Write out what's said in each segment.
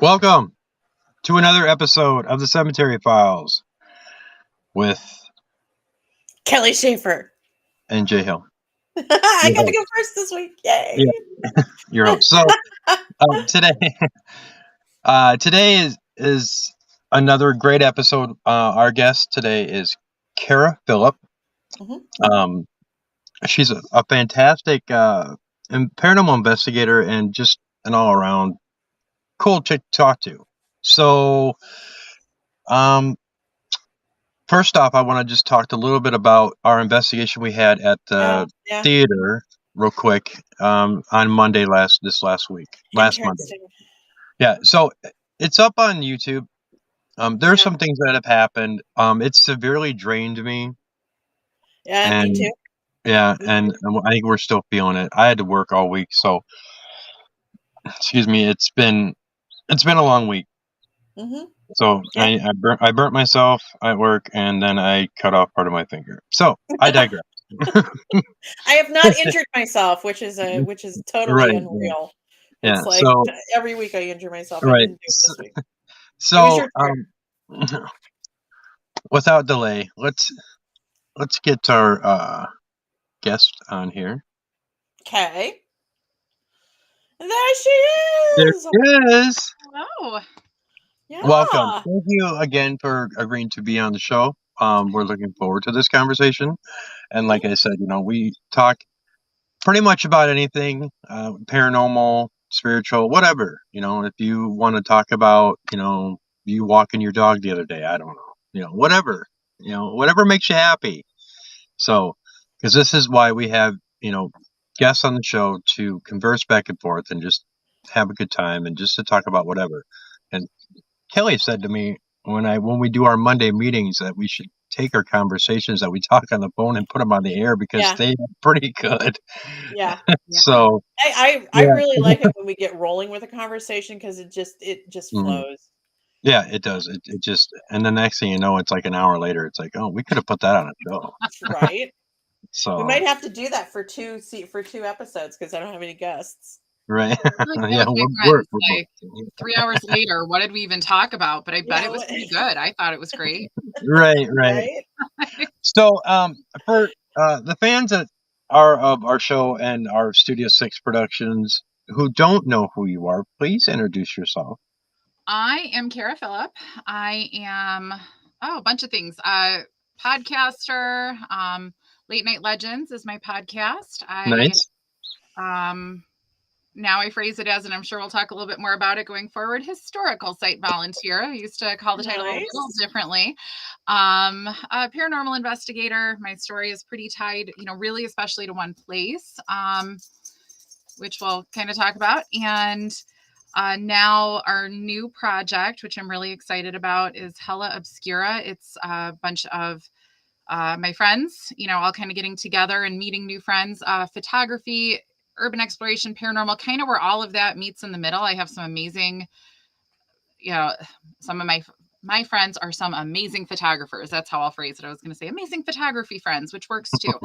Welcome to another episode of the Cemetery Files with Kelly Schaefer. and Jay Hill. I got to go first this week. Yay! Yeah, you're up. So today is another great episode. Our guest today is Kara Phillip. Mm-hmm. She's a fantastic paranormal investigator and just an all around cool chick to talk to. So, first off, I want to just talk a little bit about our investigation we had at the theater, real quick, on Monday last Monday. Yeah, so it's up on YouTube. There's some things that have happened. It severely drained me. Yeah, me too. Yeah, and I think we're still feeling it. I had to work all week, so excuse me. It's been a long week. Mm-hmm. So I burnt myself at work, and then I cut off part of my finger. So I digress. I have not injured myself, which is totally unreal. Yeah. It's like every week I injure myself. Right. I didn't do it this week. So without delay, let's get our guest on here. Okay. There she is. There she is. Hello. Yeah. Welcome. Thank you again for agreeing to be on the show. We're looking forward to this conversation. And like I said, we talk pretty much about anything, paranormal, spiritual, whatever. If you want to talk about, you walking your dog the other day, I don't know, whatever, whatever makes you happy. So, because this is why we have, guests on the show to converse back and forth and just have a good time and just to talk about whatever. And Kelly said to me when we do our Monday meetings that we should take our conversations that we talk on the phone and put them on the air because they're pretty good. Yeah. So I really like it when we get rolling with a conversation because it just flows. Yeah, it does. It just, and the next thing you know, it's like an hour later. It's like, oh, we could have put that on a show. Right. So we might have to do that for two episodes because I don't have any guests. Right. Yeah, we're like 3 hours later. What did we even talk about? But I bet it was pretty good. I thought it was great. Right. So, for the fans that are of our show and our Studio 6 productions who don't know who you are, please introduce yourself. I am Kara Phillip. I am a bunch of things. Podcaster. Late Night Legends is my podcast. Nice. Now I phrase it as, and I'm sure we'll talk a little bit more about it going forward, historical site volunteer. I used to call the title a little differently. A paranormal investigator. My story is pretty tied, really especially to one place, which we'll kind of talk about. And now our new project, which I'm really excited about, is Hella Obscura. It's a bunch of my friends, all kind of getting together and meeting new friends, photography, urban exploration, paranormal, kind of where all of that meets in the middle. I have some amazing, some of my friends are some amazing photographers. That's how I'll phrase it. I was going to say amazing photography friends, which works too.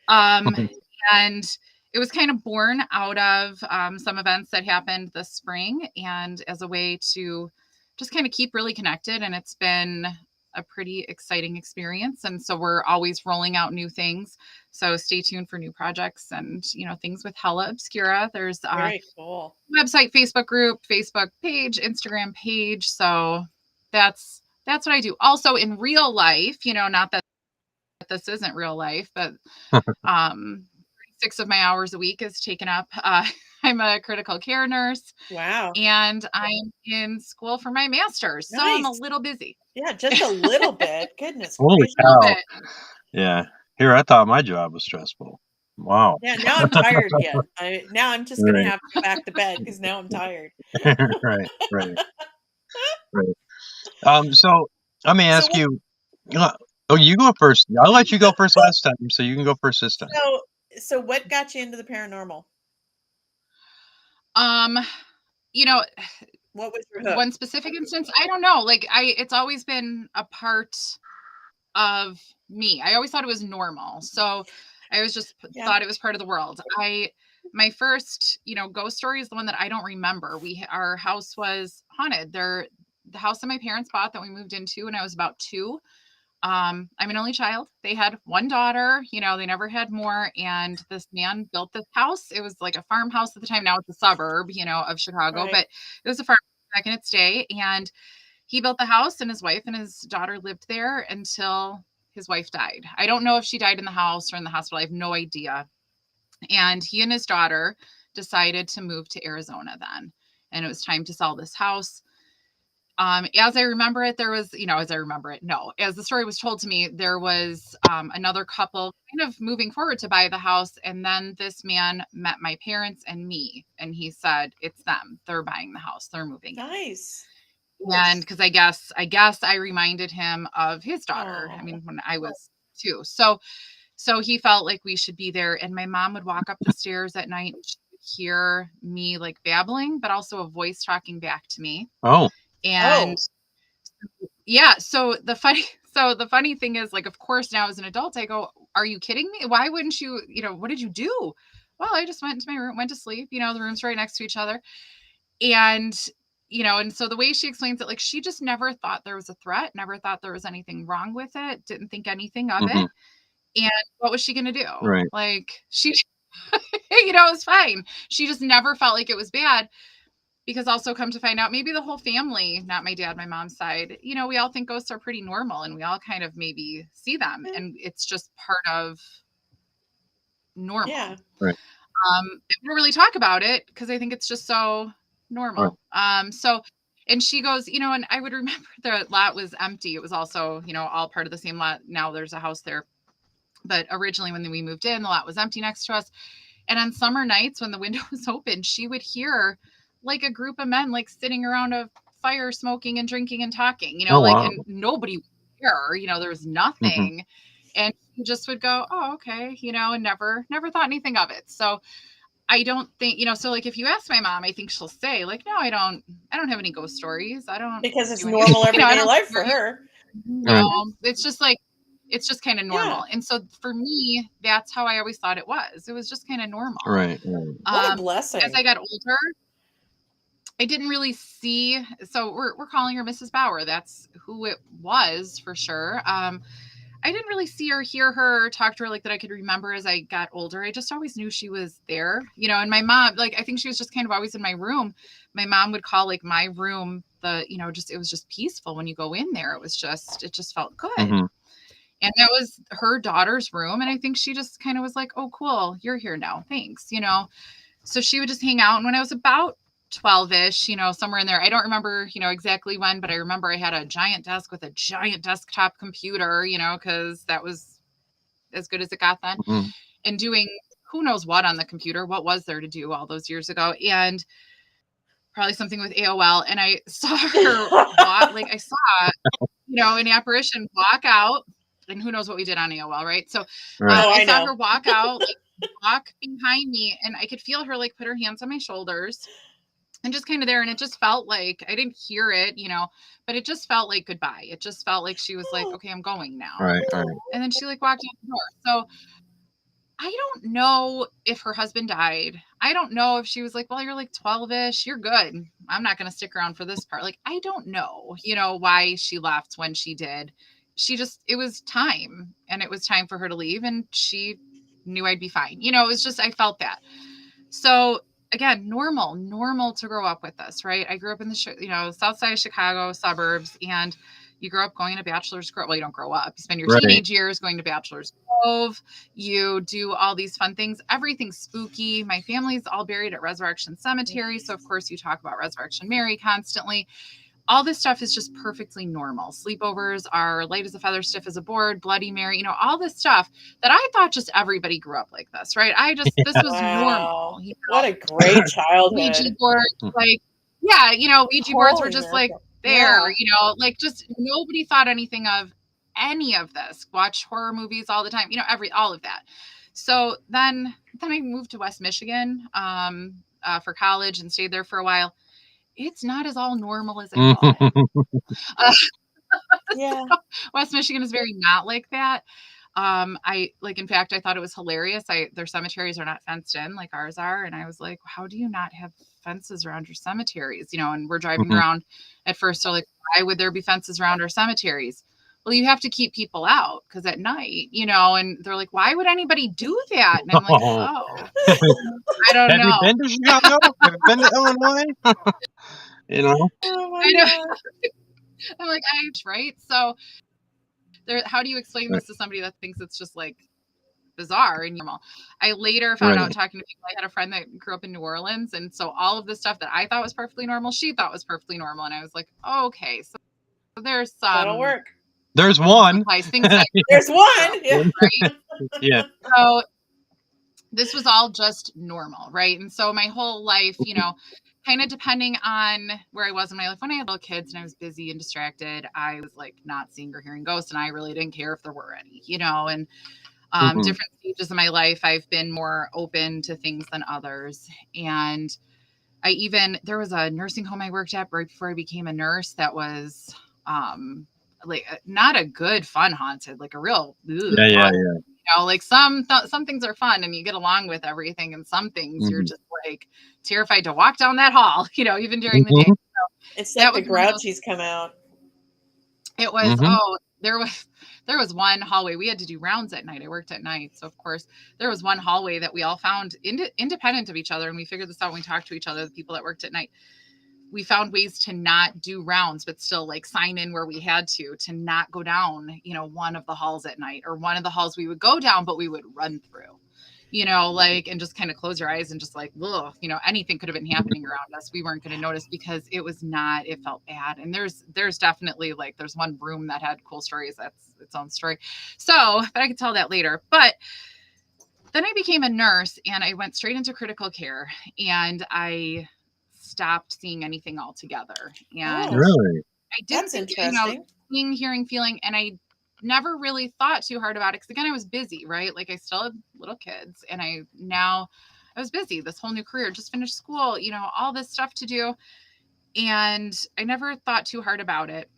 And it was kind of born out of some events that happened this spring and as a way to just kind of keep really connected. And it's been a pretty exciting experience. And so we're always rolling out new things. So stay tuned for new projects and, things with Hella Obscura. There's a very cool website, Facebook group, Facebook page, Instagram page. So that's what I do. Also in real life, not that this isn't real life, but 6 of my hours a week is taken up. I'm a critical care nurse. Wow. And I'm in school for my master's. So I'm a little busy. Yeah, just a little bit. Goodness. Holy cow. Yeah. Here, I thought my job was stressful. Wow. Yeah, now I'm tired again. Now I'm just going to have to go back to bed because now I'm tired. Right. So let me ask you. Oh, you go first. I'll let you go first last time, so you can go first this time. So what got you into the paranormal? What was your hook? One specific instance? I don't know. It's always been a part of me. I always thought it was normal. So I always just thought it was part of the world. my first, ghost story is the one that I don't remember. Our house was haunted. The house that my parents bought that we moved into when I was about 2. I'm an only child. They had one daughter, they never had more. And this man built this house. It was like a farmhouse at the time. Now it's a suburb, of Chicago, Right. but it was a farm back in its day. And he built the house, and his wife and his daughter lived there until his wife died. I don't know if she died in the house or in the hospital. I have no idea. And he and his daughter decided to move to Arizona then. And it was time to sell this house. As I remember it, there was, as the story was told to me, there was another couple kind of moving forward to buy the house. And then this man met my parents and me, and he said, it's them. They're buying the house. They're moving. Nice. And because I guess I reminded him of his daughter. Aww. I mean, when I was 2. So he felt like we should be there. And my mom would walk up the stairs at night and she would hear me like babbling, but also a voice talking back to me. Oh. And yeah, so the funny thing is, like, of course, now as an adult, I go, are you kidding me? Why wouldn't you, what did you do? Well, I just went into my room, went to sleep, the room's right next to each other. And, and so the way she explains it, like, she just never thought there was a threat, never thought there was anything wrong with it, didn't think anything of it. And what was she going to do? Right. Like, she, it was fine. She just never felt like it was bad. Because also come to find out, maybe the whole family, not my dad, my mom's side, we all think ghosts are pretty normal and we all kind of maybe see them and it's just part of normal. Yeah. Right. We don't really talk about it because I think it's just so normal. Right. And she goes, and I would remember the lot was empty. It was also, all part of the same lot. Now there's a house there. But originally when we moved in, the lot was empty next to us. And on summer nights when the window was open, she would hear like a group of men like sitting around a fire smoking and drinking and talking, wow. And nobody was there, there was nothing. And she just would go, oh, okay, and never thought anything of it. So I don't think, so like if you ask my mom, I think she'll say like, no, I don't have any ghost stories. I don't, because it's normal everyday life for her. It's just like, it's just kind of normal. Yeah. And so for me, that's how I always thought it was. It was just kind of normal. Right. What a blessing. As I got older, I didn't really see, so we're calling her Mrs. Bauer. That's who it was for sure. I didn't really see or hear her, talk to her like that I could remember as I got older. I just always knew she was there, and my mom, like, I think she was just kind of always in my room. My mom would call like my room it was just peaceful when you go in there. It just felt good. Mm-hmm. And that was her daughter's room. And I think she just kind of was like, oh, cool, you're here now. Thanks. So she would just hang out. And when I was about 12-ish, somewhere in there. I don't remember, exactly when, but I remember I had a giant desk with a giant desktop computer, because that was as good as it got then. Mm-hmm. And doing who knows what on the computer. What was there to do all those years ago? And probably something with AOL. And I saw her walk, like I saw, an apparition walk out. And who knows what we did on AOL, right? So I saw her walk out, walk behind me, and I could feel her like put her hands on my shoulders. And just kind of there. And it just felt like, I didn't hear it, but it just felt like goodbye. It just felt like she was like, okay, I'm going now. Right. And then she like walked out the door. So I don't know if her husband died. I don't know if she was like, well, you're like 12-ish. You're good. I'm not going to stick around for this part. Like, I don't know, why she left when she did. It was time, and it was time for her to leave. And she knew I'd be fine. It was just, I felt that. So again, normal to grow up with this, right? I grew up in the, south side of Chicago suburbs, and you grow up going to Bachelor's Grove. Well, you don't grow up. You spend your teenage years going to Bachelor's Grove. You do all these fun things. Everything's spooky. My family's all buried at Resurrection Cemetery. So of course you talk about Resurrection Mary constantly. All this stuff is just perfectly normal. Sleepovers are light as a feather, stiff as a board, Bloody Mary, all this stuff that I thought just everybody grew up like this, right? This was normal. What a great childhood. Ouija boards, Ouija boards were just like there, like just nobody thought anything of any of this. Watch horror movies all the time, all of that. So then I moved to West Michigan for college and stayed there for a while. It's not as all normal as I thought. Yeah. So West Michigan is very not like that. I like, in fact, I thought it was hilarious. Their cemeteries are not fenced in like ours are. And I was like, how do you not have fences around your cemeteries? And we're driving Mhm. around at first. They're like, why would there be fences around our cemeteries? Well, you have to keep people out because at night, and they're like, why would anybody do that? And I'm like, Oh. oh, I don't Have you know. been to Chicago? Have you been to Illinois? Oh my I know. God. I'm like, right. So how do you explain Right. this to somebody that thinks it's just like bizarre and normal? I later found Right. out, talking to people, I had a friend that grew up in New Orleans, and so all of the stuff that I thought was perfectly normal, she thought was perfectly normal, and I was like, oh, okay, so there's That'll some work. There's one. things that There's one. Yeah. right. Yeah. So this was all just normal, right? And so my whole life, kind of depending on where I was in my life, when I had little kids and I was busy and distracted, I was like not seeing or hearing ghosts, and I really didn't care if there were any, and Mhm. different stages of my life, I've been more open to things than others. And there was a nursing home I worked at right before I became a nurse that was like not a good fun haunted, like a real Yeah. like some things are fun and you get along with everything, and some things you're Mhm. just like terrified to walk down that hall, even during the day. Mhm. It's That like the was one of those. Grouchies come out. It was, Mhm. there was one hallway. We had to do rounds at night. I worked at night. So of course there was one hallway that we all found independent of each other. And we figured this out when we talked to each other, the people that worked at night. We found ways to not do rounds, but still like sign in where we had to not go down, one of the halls at night, or one of the halls we would go down, but we would run through, like, and just kind of close your eyes and just like, ugh, anything could have been happening around us. We weren't going to notice because it felt bad. And there's definitely like, there's one room that had cool stories. That's its own story. So, but I could tell that later. But then I became a nurse and I went straight into critical care, and I stopped seeing anything altogether. And Oh, Really? I didn't that's think, interesting. seeing, hearing, feeling, and I never really thought too hard about it because again, I was busy, right? Like I still had little kids, and I was busy. This whole new career, just finished school, all this stuff to do, and I never thought too hard about it.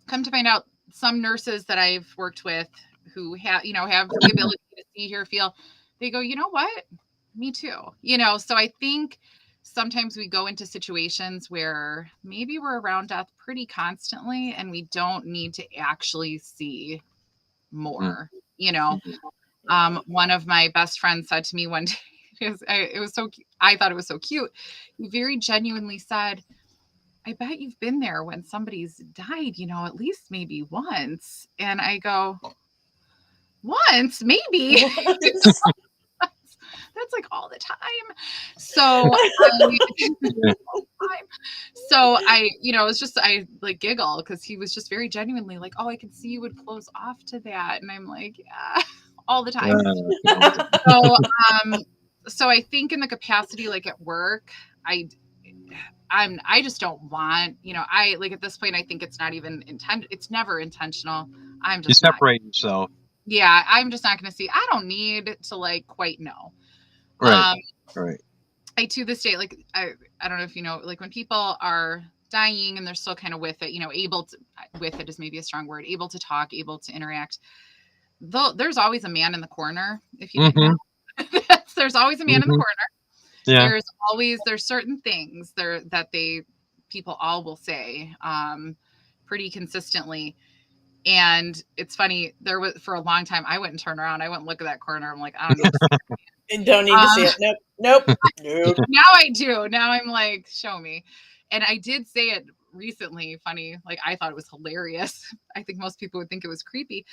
Come to find out, some nurses that I've worked with who have the ability to see, hear, feel, they go, you know what? Me too. So I think sometimes we go into situations where maybe we're around death pretty constantly and we don't need to actually see more. One of my best friends said to me one day, it was so, I thought it was so cute. He very genuinely said, I bet you've been there when somebody's died, at least maybe once. And I go, once, maybe. That's like all the time. So it's just, I like giggle because he was just very genuinely like, oh, I can see you would close off to that. And I'm like, yeah, all the time. So, so I think in the capacity, like at work, I just don't want, I like, at this point, I think it's not even it's never intentional. I'm You just not. separate yourself. Yeah, I'm just not going to see. I don't need to like quite know. Right. Right. I to this day, like I don't know if like when people are dying and they're still kind of with it, able to, with it is maybe a strong word, able to talk, able to interact. Though there's always a man in the corner. If you didn't know, there's always a man in the corner. Yeah. There's certain things there that people all will say pretty consistently. And it's funny, there was, for a long time, I wouldn't turn around. I wouldn't look at that corner. I'm like, I don't need to see it. And don't need to see it. Nope. Now I do. Now I'm like, show me. And I did say it recently, funny, like I thought it was hilarious. I think most people would think it was creepy.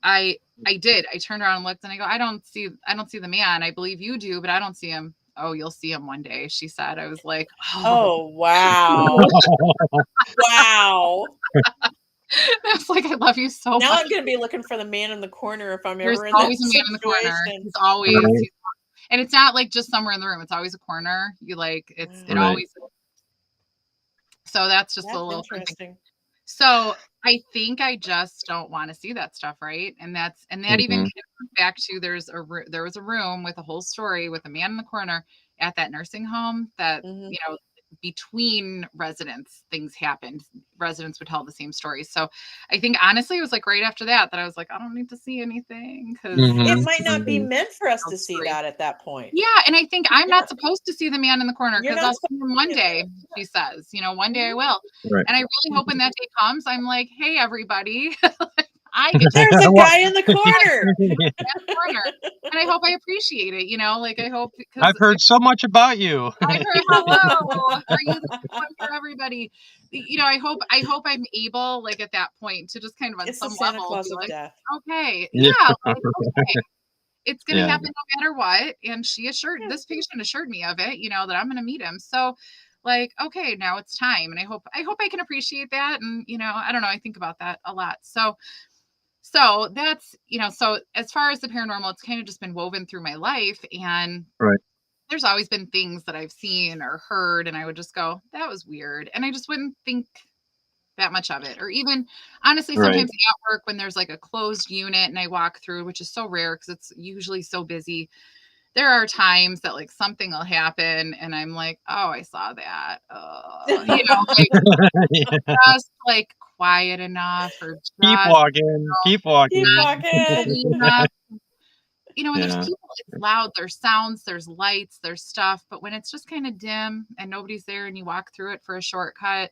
I did. I turned around and looked and I go, I don't see the man. I believe you do, but I don't see him. Oh, you'll see him one day, she said. I was like, oh wow. Wow. I was like, I love you so now much. I'm going to be looking for the man in the corner if I'm There's ever in always that a man in the corner. situation. He's always, and it's not like just somewhere in the room. It's always a corner. You like, it always. So that's just a little interesting. So I think I just don't want to see that stuff, right? And that even comes back to there was a room with a whole story with a man in the corner at that nursing home that between residents, things happened. Residents would tell the same stories. So I think honestly, it was like right after that I was like, I don't need to see anything because It might not be meant for us to see story. that at that point. Yeah, and I think I'm not supposed to see the man in the corner You're because not I'll see him one supposed to. day, she says. You know, one day I will. Right. And I really hope when that day comes, I'm like, hey, everybody, I get to There's a guy in the corner. that corner. And I hope I appreciate it, you know, like I hope because I've heard so much about you. I've heard hello. Are you the one for everybody? You know, I hope I'm able, like at that point, to just kind of on It's the some Santa level Claus be of like, death. okay, Yeah. yeah, like, okay. It's going to Yeah. happen no matter what. And this patient assured me of it, you know, that I'm going to meet him. So like, okay, now it's time. And I hope I can appreciate that. And, you know, I don't know. I think about that a lot. So that's, you know, so as far as the paranormal, it's kind of just been woven through my life. And Right. there's always been things that I've seen or heard, and I would just go, that was weird. And I just wouldn't think that much of it. Or even honestly, Right. sometimes at work when there's like a closed unit and I walk through, which is so rare because it's usually so busy, there are times that like something will happen and I'm like, oh, I saw that. You know, like Yeah. just like quiet enough or just Keep walking. Keep walking. Keep walking. enough. You know, and there's Yeah. people, it's loud, there's sounds, there's lights, there's stuff. But when it's just kind of dim and nobody's there and you walk through it for a shortcut,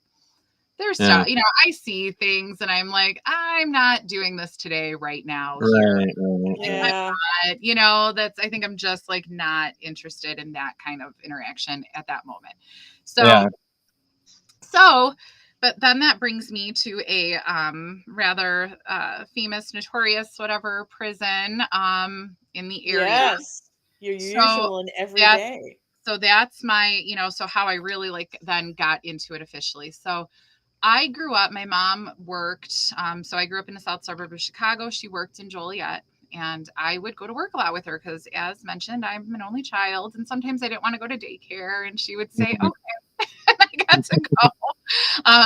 there's Yeah. stuff, you know, I see things and I'm like, I'm not doing this today, right now, here. Right. Yeah. You know, I think I'm just like not interested in that kind of interaction at that moment. So, Yeah. but then that brings me to a rather famous, notorious, whatever prison in the area. Yes. Your usual and everyday. So that's my, you know, so how I really like then got into it officially. So I grew up, my mom worked, so I grew up in the south suburb of Chicago. She worked in Joliet, and I would go to work a lot with her because, as mentioned, I'm an only child, and sometimes I didn't want to go to daycare, and she would say, okay, and I got to go.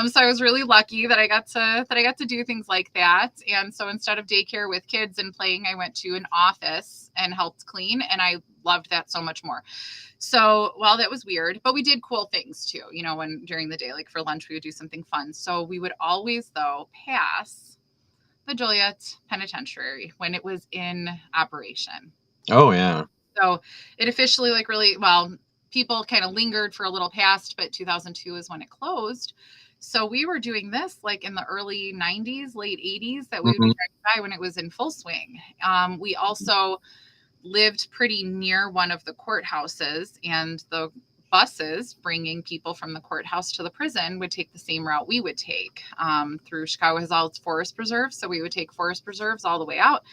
So I was really lucky that I got to do things like that. And so instead of daycare with kids and playing, I went to an office and helped clean, and I loved that so much more. So while that was weird, but we did cool things too, you know, when during the day, like for lunch, we would do something fun. So we would always though pass the Joliet Penitentiary when it was in operation. Oh yeah. So it officially like really, well, people kind of lingered for a little past, but 2002 is when it closed. So we were doing this like in the early 90s, late 80s that we would be driving by when it was in full swing. We also lived pretty near one of the courthouses, and the buses bringing people from the courthouse to the prison would take the same route we would take through. Chicago has all its forest preserves, so we would take forest preserves all the way out,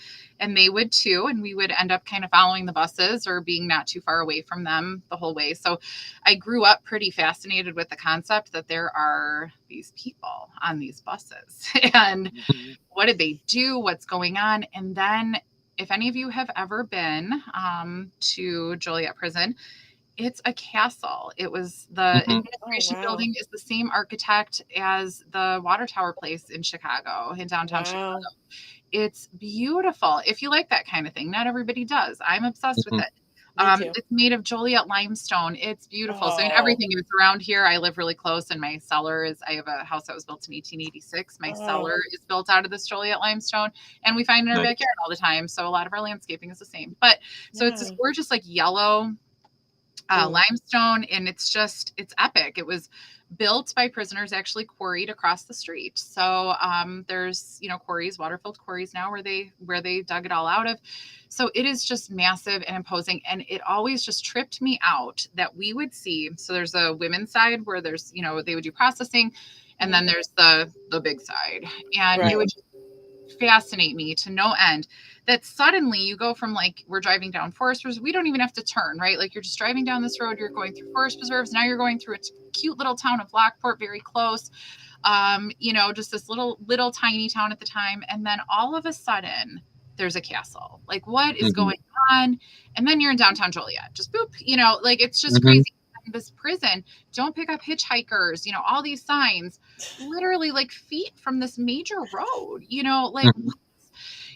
and they would too, and we would end up kind of following the buses or being not too far away from them the whole way. So I grew up pretty fascinated with the concept that there are these people on these buses and what did they do, what's going on. And then if any of you have ever been to Joliet Prison, it's a castle. It was the administration building is the same architect as the water tower place in Chicago, in downtown Chicago. It's beautiful. If you like that kind of thing, not everybody does. I'm obsessed with it. It's made of Joliet limestone. It's beautiful. So everything is around here. I live really close, and my cellar is, I have a house that was built in 1886. My cellar is built out of this Joliet limestone, and we find it in our backyard all the time. So a lot of our landscaping is the same. But so it's this gorgeous, like yellow limestone, and it's epic. It was built by prisoners actually quarried across the street. So there's, you know, quarries, water-filled quarries now where they dug it all out of. So it is just massive and imposing. And it always just tripped me out that we would see, so there's a women's side where there's, you know, they would do processing, and then there's the big side. And it would just fascinate me to no end that suddenly you go from like, we're driving down forest preserves, we don't even have to turn, right? Like you're just driving down this road, you're going through forest preserves, now you're going through a cute little town of Lockport, very close, you know, just this little tiny town at the time. And then all of a sudden there's a castle. Like what is going on? And then you're in downtown Joliet, just boop, you know, like it's just crazy. This prison, don't pick up hitchhikers, you know, all these signs literally like feet from this major road, you know, like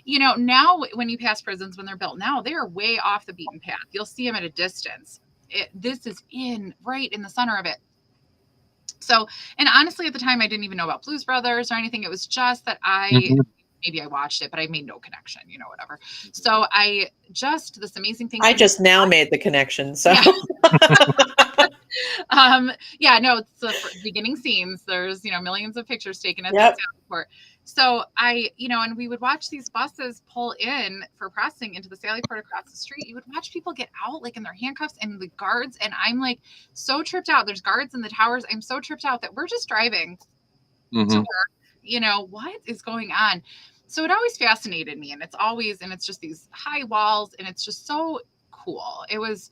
you know, now when you pass prisons, when they're built now, they are way off the beaten path. You'll see them at a distance. This is right in the center of it. So, and honestly, at the time, I didn't even know about Blues Brothers or anything. It was just that maybe I watched it, but I made no connection, whatever. So this amazing thing. I just now made the connection. So yeah. No, it's the beginning scenes. There's, millions of pictures taken at that Sallyport. So and we would watch these buses pull in for pressing into the Sallyport across the street. You would watch people get out like in their handcuffs and the guards. And I'm like so tripped out. There's guards in the towers. I'm so tripped out that we're just driving to work. What is going on? So it always fascinated me. And it's just these high walls and it's just so cool. It was,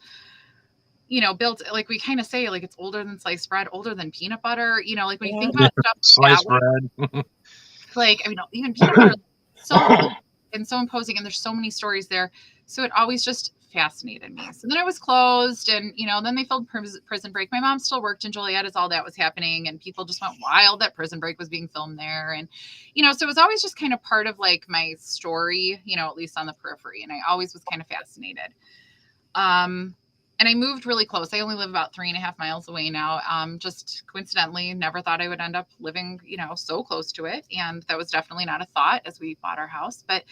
built like we kind of say, like it's older than sliced bread, older than peanut butter. Like when you think about stuff, sliced bread, like even peanut butter, so old and so imposing, and there's so many stories there. So it always just fascinated me. So then it was closed, and then they filmed Prison Break. My mom still worked in Joliet as all that was happening, and people just went wild that Prison Break was being filmed there, and so it was always just kind of part of like my story, at least on the periphery, and I always was kind of fascinated. And I moved really close. I only live about 3.5 miles away now. Just coincidentally, never thought I would end up living, so close to it. And that was definitely not a thought as we bought our house. But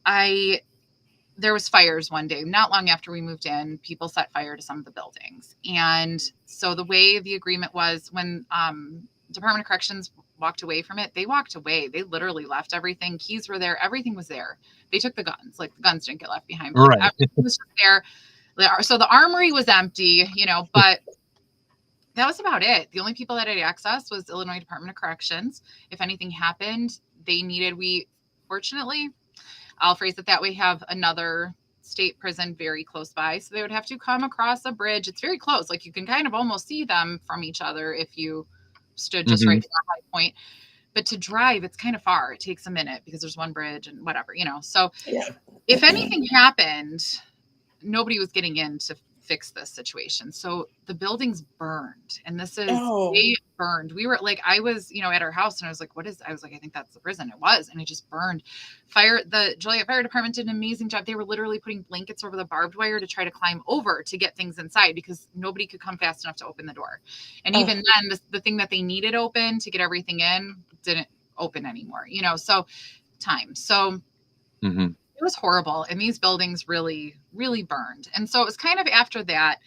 there was fires one day, not long after we moved in, people set fire to some of the buildings. And so the way the agreement was when Department of Corrections walked away from it, they walked away. They literally left everything. Keys were there. Everything was there. They took the guns. Like the guns didn't get left behind. But right. Everything was just there. So the armory was empty, but that was about it. The only people that had access was Illinois Department of Corrections. If anything happened, fortunately, I'll phrase it that way, have another state prison very close by. So they would have to come across a bridge. It's very close. Like you can kind of almost see them from each other if you stood just right to the high point. But to drive, it's kind of far. It takes a minute because there's one bridge and whatever, So if anything happened, nobody was getting in to fix this situation. So the buildings burned, and they burned. We were like, I was, at our house, and I was like, I was like, I think that's the prison. It was, and it just burned. The Joliet Fire Department did an amazing job. They were literally putting blankets over the barbed wire to try to climb over to get things inside because nobody could come fast enough to open the door. And even then, the thing that they needed open to get everything in didn't open anymore, so time. So it was horrible. And these buildings really, really burned. And so it was kind of after that,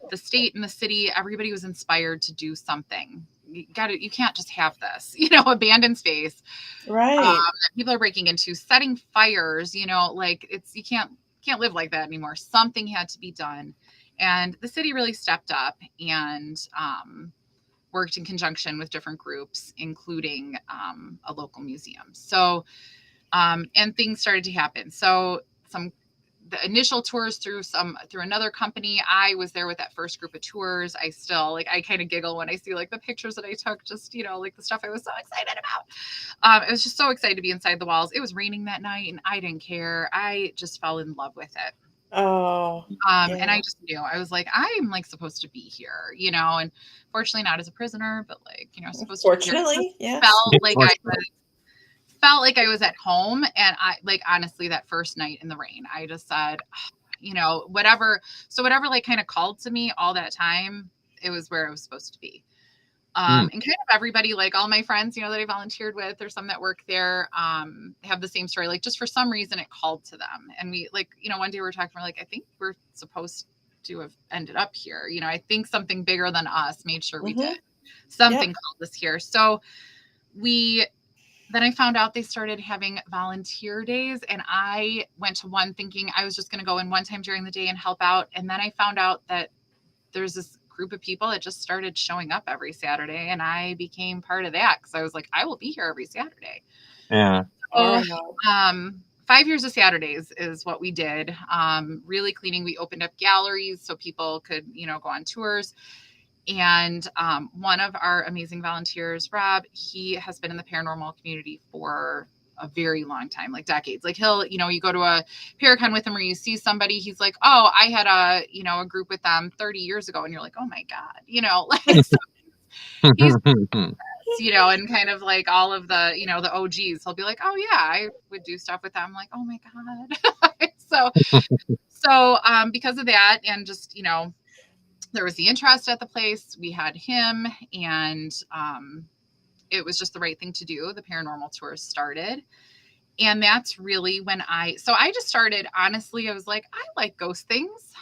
the state and the city, everybody was inspired to do something. You can't just have this, abandoned space. Right. That people are breaking into, setting fires, like you can't live like that anymore. Something had to be done. And the city really stepped up and worked in conjunction with different groups, including a local museum. So and things started to happen. So the initial tours through another company, I was there with that first group of tours. I still I kind of giggle when I see like the pictures that I took, just, like the stuff I was so excited about. It was just so excited to be inside the walls. It was raining that night and I didn't care. I just fell in love with it. And I just knew, I was like, I'm like supposed to be here, and fortunately not as a prisoner, but supposed fortunately, to be here. Felt like I was at home. And I honestly, that first night in the rain, I just said, whatever like kind of called to me all that time, it was where I was supposed to be. And kind of everybody, like all my friends, that I volunteered with or some that work there, have the same story. Like just for some reason it called to them. And we one day we were talking, we're like, I think we're supposed to have ended up here. I think something bigger than us made sure we did. Something called us here. So then I found out they started having volunteer days, and I went to one thinking I was just going to go in one time during the day and help out. And then I found out that there's this group of people that just started showing up every Saturday, and I became part of that because I was like, I will be here every Saturday. Yeah. So, 5 years of Saturdays is what we did. Really cleaning. We opened up galleries so people could, go on tours. And one of our amazing volunteers, Rob, he has been in the paranormal community for a very long time, like decades. Like he'll, you go to a Paracon with him or you see somebody, he's like, oh, I had a group with them 30 years ago. And you're like, oh my God, like so he's, and kind of like all of the, the OGs, he'll be like, oh yeah, I would do stuff with them. I'm like, oh my God. so because of that and just, there was the interest at the place. We had him, and it was just the right thing to do. The paranormal tours started. And that's really when I just started, honestly, I was like, I like ghost things.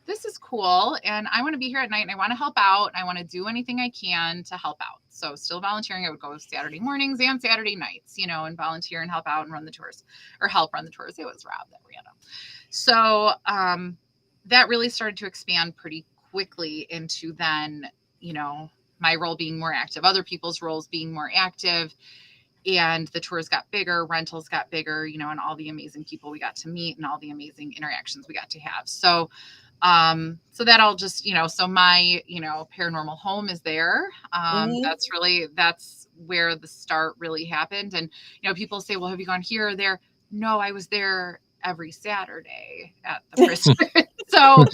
This is cool. And I want to be here at night and I want to help out. I want to do anything I can to help out. So still volunteering. I would go Saturday mornings and Saturday nights, you know, and volunteer and help out and run the tours, or help run the tours. It was Rob that ran them. So that really started to expand pretty quickly into then, you know, my role being more active, other people's roles being more active. And the tours got bigger, rentals got bigger, you know, and all the amazing people we got to meet and all the amazing interactions we got to have. So, so that all just, you know, so my, you know, paranormal home is there. That's where the start really happened. And, you know, people say, well, have you gone here or there? No, I was there every Saturday at the prison. So,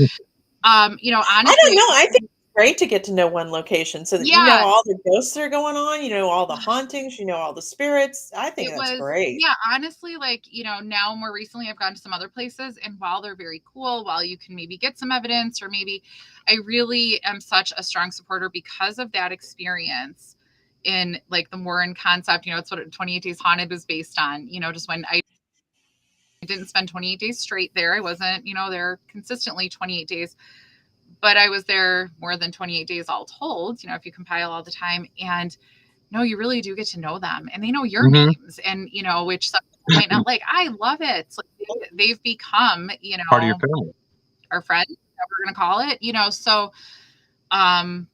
you know, honestly, I don't know. I think it's great to get to know one location so that you know all the ghosts that are going on, you know, all the hauntings, you know, all the spirits. I think that's great. Yeah, honestly, like, you know, now more recently I've gone to some other places, and while they're very cool, while you can maybe get some evidence, or maybe I really am such a strong supporter because of that experience in like the Warren concept, you know, it's what 28 Days Haunted was based on, you know, just when I didn't spend 28 days straight there. I wasn't, you know, there consistently 28 days, but I was there more than 28 days all told, you know, if you compile all the time. And no, you really do get to know them, and they know your names, and, you know, which some people might not like. I love it. It's like they've become, you know, part of your family, our friends, we're going to call it, you know, so, and,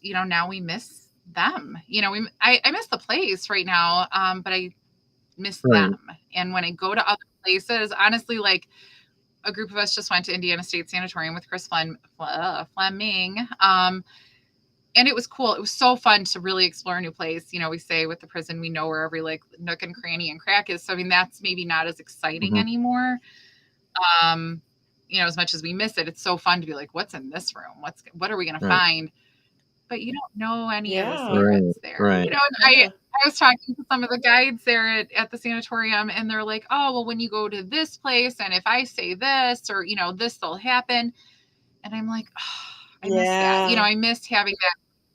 you know, now we miss them, you know, I miss the place right now. But I miss them. And when I go to other places, honestly, like a group of us just went to Indiana State Sanatorium with Chris Fleming. And it was cool. It was so fun to really explore a new place. You know, we say with the prison, we know where every like nook and cranny and crack is. So, I mean, that's maybe not as exciting anymore. You know, as much as we miss it, it's so fun to be like, what's in this room? What are we going to find? But you don't know any of the secrets there. You know, and I was talking to some of the guides there at the sanatorium, and they're like, oh, well, when you go to this place, and if I say this, or, you know, this will happen. And I'm like, oh, I miss that. You know, I miss having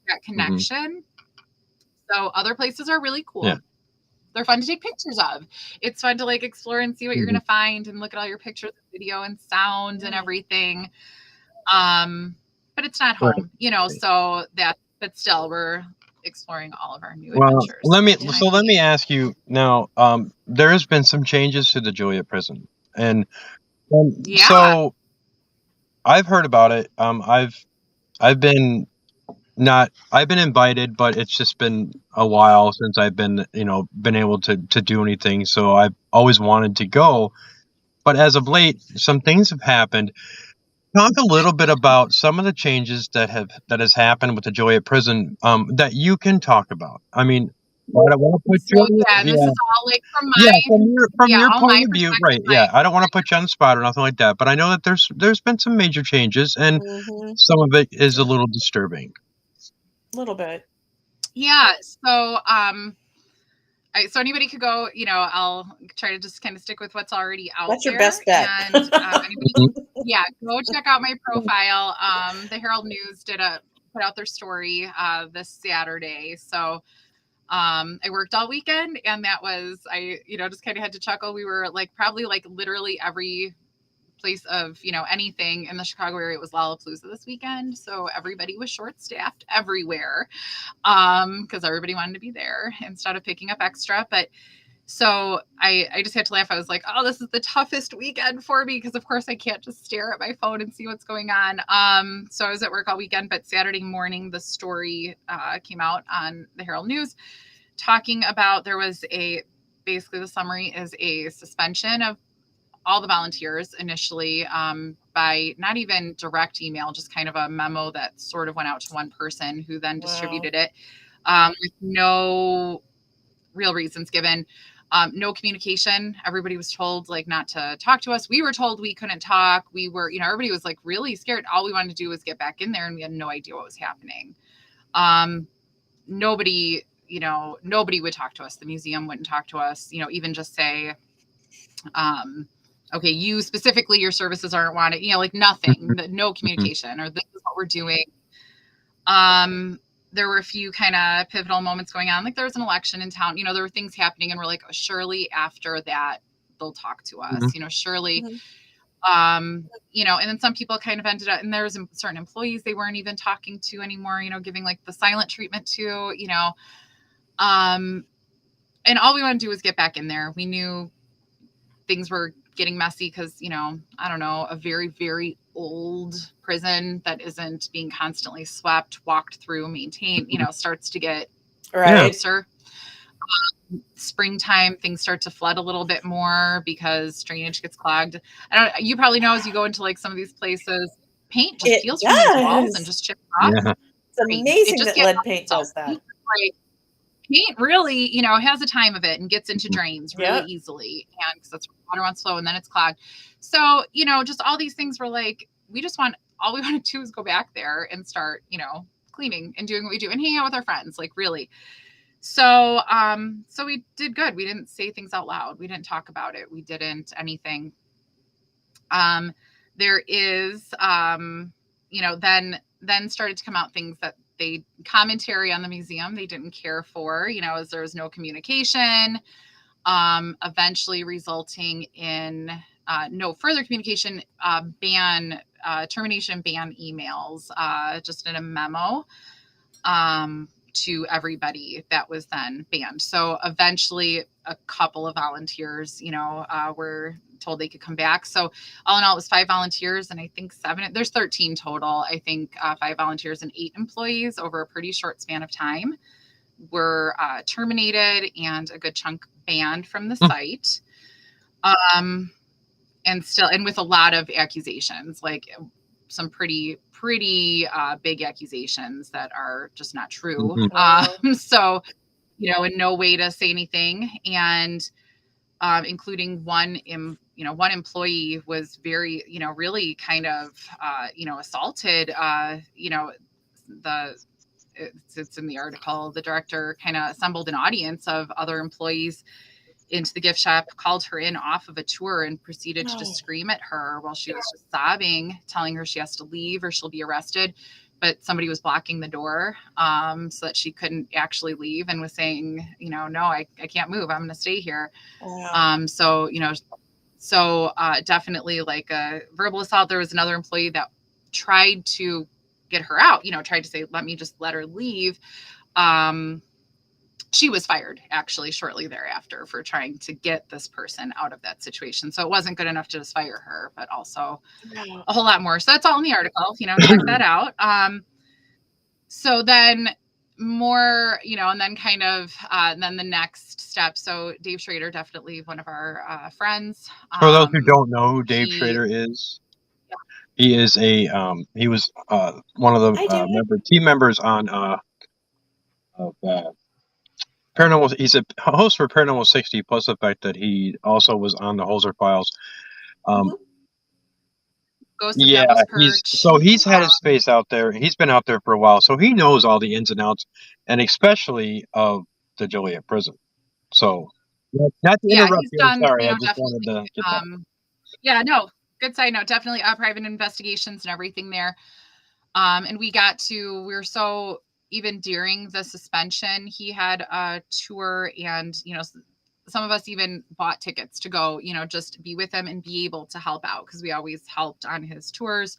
that connection. So other places are really cool. They're fun to take pictures of. It's fun to like explore and see what you're going to find and look at all your pictures, video and sound and everything. But it's not home, you know, so but still we're exploring all of our new adventures. Let me ask you now, there has been some changes to the Joliet prison, and so I've heard about it. I've been invited, but it's just been a while since I've been, you know, been able to do anything. So I've always wanted to go, but as of late, some things have happened. Talk a little bit about some of the changes that has happened with the Joliet prison, that you can talk about. I mean, I don't want to put you on this is all like from my point of view, right? Yeah, I don't want to put you on the spot or nothing like that, but I know that there's been some major changes, and some of it is a little disturbing. A little bit. Yeah. So, so anybody could go, you know, I'll try to just kind of stick with what's already out there. That's your best bet. And go check out my profile. The Herald News put out their story this Saturday. So I worked all weekend, and that was, you know, just kind of had to chuckle. We were like probably like literally every place of, you know, anything in the Chicago area. It was Lollapalooza this weekend, so everybody was short-staffed everywhere, because everybody wanted to be there instead of picking up extra. But so I just had to laugh. I was like, oh, this is the toughest weekend for me, because of course I can't just stare at my phone and see what's going on. So I was at work all weekend, but Saturday morning the story came out on the Herald News talking about basically the summary is a suspension of all the volunteers initially, by not even direct email, just kind of a memo that sort of went out to one person who then distributed it, with no real reasons given, no communication. Everybody was told like not to talk to us. We were told we couldn't talk. We were, you know, everybody was like really scared. All we wanted to do was get back in there, and we had no idea what was happening. Nobody would talk to us. The museum wouldn't talk to us, you know, even just say, okay, you specifically, your services aren't wanted, like nothing, no communication, or this is what we're doing. There were a few kind of pivotal moments going on. Like there was an election in town, there were things happening, and we're like, oh, surely after that they'll talk to us, surely. And then some people kind of ended up, and there was certain employees they weren't even talking to anymore, giving like the silent treatment to, and all we want to do was get back in there. We knew things were getting messy because, I don't know, a very, very old prison that isn't being constantly swept, walked through, maintained, starts to get closer. Springtime, things start to flood a little bit more because drainage gets clogged. You probably know as you go into like some of these places, paint just peels from these walls and just chips off. Yeah. It's amazing that lead paint does that. Like, paint really, has a time of it and gets into drains really easily. And because that's where water runs slow and then it's clogged. So, just all these things were like, all we want to do is go back there and start, cleaning and doing what we do and hanging out with our friends, like really. So, so we did good. We didn't say things out loud. We didn't talk about it. We didn't anything. There is, then started to come out things that commentary on the museum they didn't care for, as there was no communication, eventually resulting in no further communication, termination ban emails, just in a memo to everybody that was then banned. So eventually a couple of volunteers, were told they could come back. So all in all, it was 5 volunteers and I think 7, there's 13 total. I think 5 volunteers and 8 employees over a pretty short span of time were terminated and a good chunk banned from the site. And with a lot of accusations, like some pretty big accusations that are just not true. So, in no way to say anything. And including one employee was very, really kind of, assaulted, it's in the article, the director kind of assembled an audience of other employees into the gift shop, called her in off of a tour and proceeded to just scream at her while she was just sobbing, telling her she has to leave or she'll be arrested. But somebody was blocking the door so that she couldn't actually leave and was saying, no, I can't move. I'm going to stay here. Wow. So definitely like a verbal assault. There was another employee that tried to get her out, tried to say, let her leave. She was fired actually shortly thereafter for trying to get this person out of that situation. So it wasn't good enough to just fire her, but also a whole lot more. So that's all in the article, check that out. So then more, and then kind of, then the next step. So Dave Schrader, definitely one of our friends. For those who don't know who Dave Schrader is, he is he was one of the team members on Paranormal. He's a host for Paranormal 60, plus the fact that he also was on the Holzer Files. He's had his face out there. He's been out there for a while, so he knows all the ins and outs, and especially of the Joliet prison. So, not to interrupt you. Sorry, I just wanted to get that. Yeah, no, good side note. Definitely private investigations and everything there. And we were so, even during the suspension, he had a tour and, some of us even bought tickets to go, just be with him and be able to help out because we always helped on his tours.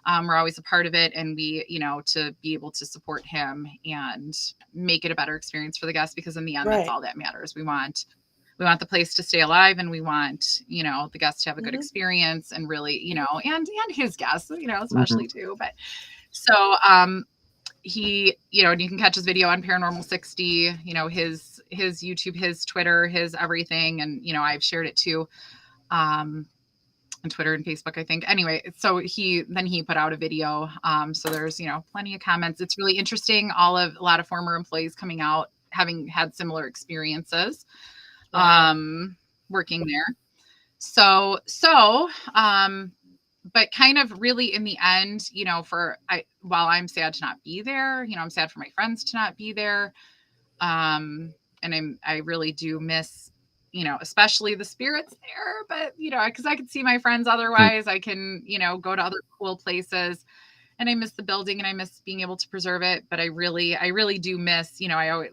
We're always a part of it. And we, to be able to support him and make it a better experience for the guests, because in the end, that's all that matters. We want the place to stay alive, and we want, the guests to have a good experience and really, and his guests, especially too. But so, he, and you can catch his video on Paranormal 60, his YouTube, his Twitter, his everything. And, I've shared it too, on Twitter and Facebook, I think. Anyway, so he put out a video. So there's, plenty of comments. It's really interesting. A lot of former employees coming out, having had similar experiences, working there. So, but kind of really in the end, while I'm sad to not be there, I'm sad for my friends to not be there. And I really do miss especially the spirits there, but, because I could see my friends otherwise, I can, go to other cool places, and I miss the building and I miss being able to preserve it. But I really do miss, I always,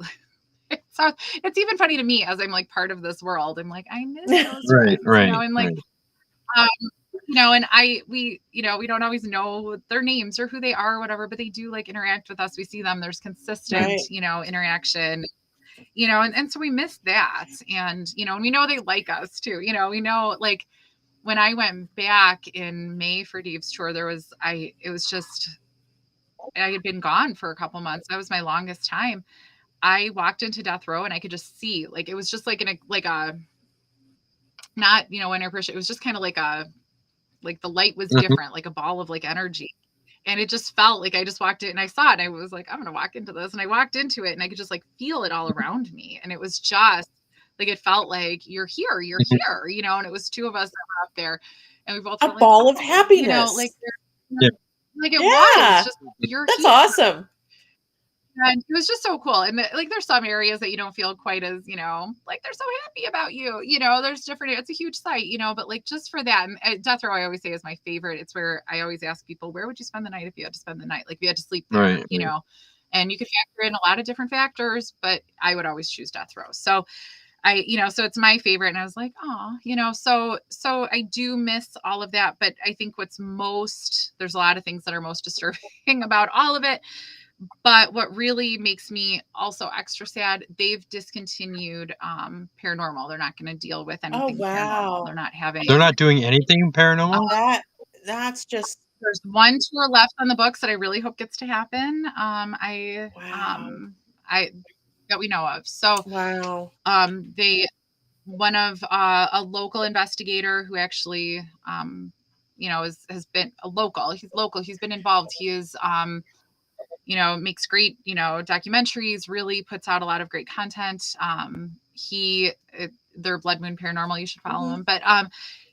it's even funny to me as I'm like part of this world. I'm like, I miss those friends, and like, and we don't always know their names or who they are or whatever, but they do like interact with us. We see them. There's consistent, interaction, and so we miss that. And, and we know they like us too. We know, like, when I went back in May for Dave's tour, I had been gone for a couple months. That was my longest time. I walked into death row and I could just see, like, it was just like not, when it was just kind of like the light was different, like a ball of like energy. And it just felt like I just walked in and I saw it and I was like, I'm going to walk into this. And I walked into it and I could just like feel it all around me. And it was just like, it felt like you're here, and it was two of us that were up there and we both a ball of happiness. Like it was just, you're That's here. awesome. And it was just so cool. And there's some areas that you don't feel quite as, like they're so happy about you, there's different, it's a huge site, but like just for that, and death row, I always say is my favorite. It's where I always ask people, where would you spend the night if you had to spend the night? Like if you had to sleep there, and you could factor in a lot of different factors, but I would always choose death row. So so it's my favorite. And I was like, oh, so I do miss all of that. But I think there's a lot of things that are most disturbing about all of it. But what really makes me also extra sad, they've discontinued paranormal. They're not going to deal with anything paranormal. They're not doing anything paranormal? That's just... There's one tour left on the books that I really hope gets to happen. That we know of. So one of a local investigator who actually has been a local. He's local. He's been involved. He is makes great, documentaries, really puts out a lot of great content. They're Blood Moon Paranormal. You should follow him. But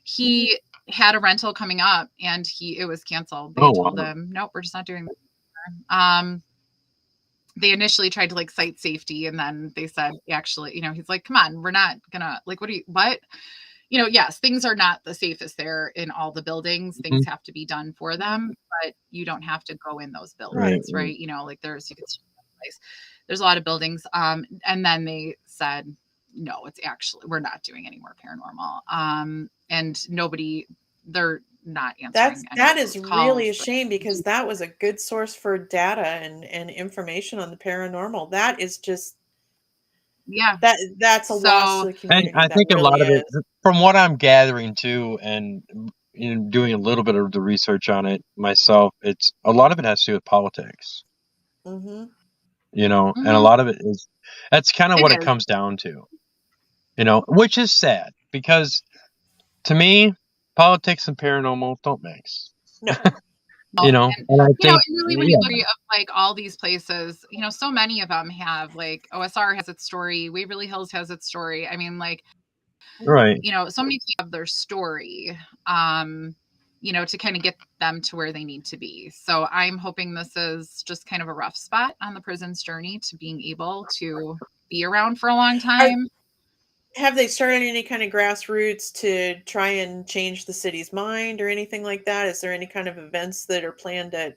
he had a rental coming up and it was canceled. They told him, nope, we're just not doing that. They initially tried to like cite safety. And then they said, actually, he's like, come on, we're not gonna like, what? Yes, things are not the safest there in all the buildings. Things have to be done for them, but you don't have to go in those buildings, right? Like you could see place. There's a lot of buildings. And then they said, no, we're not doing any more paranormal. And they're not answering. That is really a shame because that was a good source for data and information on the paranormal. That is just... that's a loss to the community. And I think a lot of it, from what I'm gathering too, and doing a little bit of the research on it myself, it's a lot of it has to do with politics. And a lot of it is, that's kind of what it comes down to, which is sad because to me, politics and paranormal don't mix. No. And I think, really when you look at like all these places, so many of them have like OSR has its story, Waverly Hills has its story. I mean, like, right. So many people have their story, to kind of get them to where they need to be. So I'm hoping this is just kind of a rough spot on the prison's journey to being able to be around for a long time. Have they started any kind of grassroots to try and change the city's mind or anything like that? Is there any kind of events that are planned at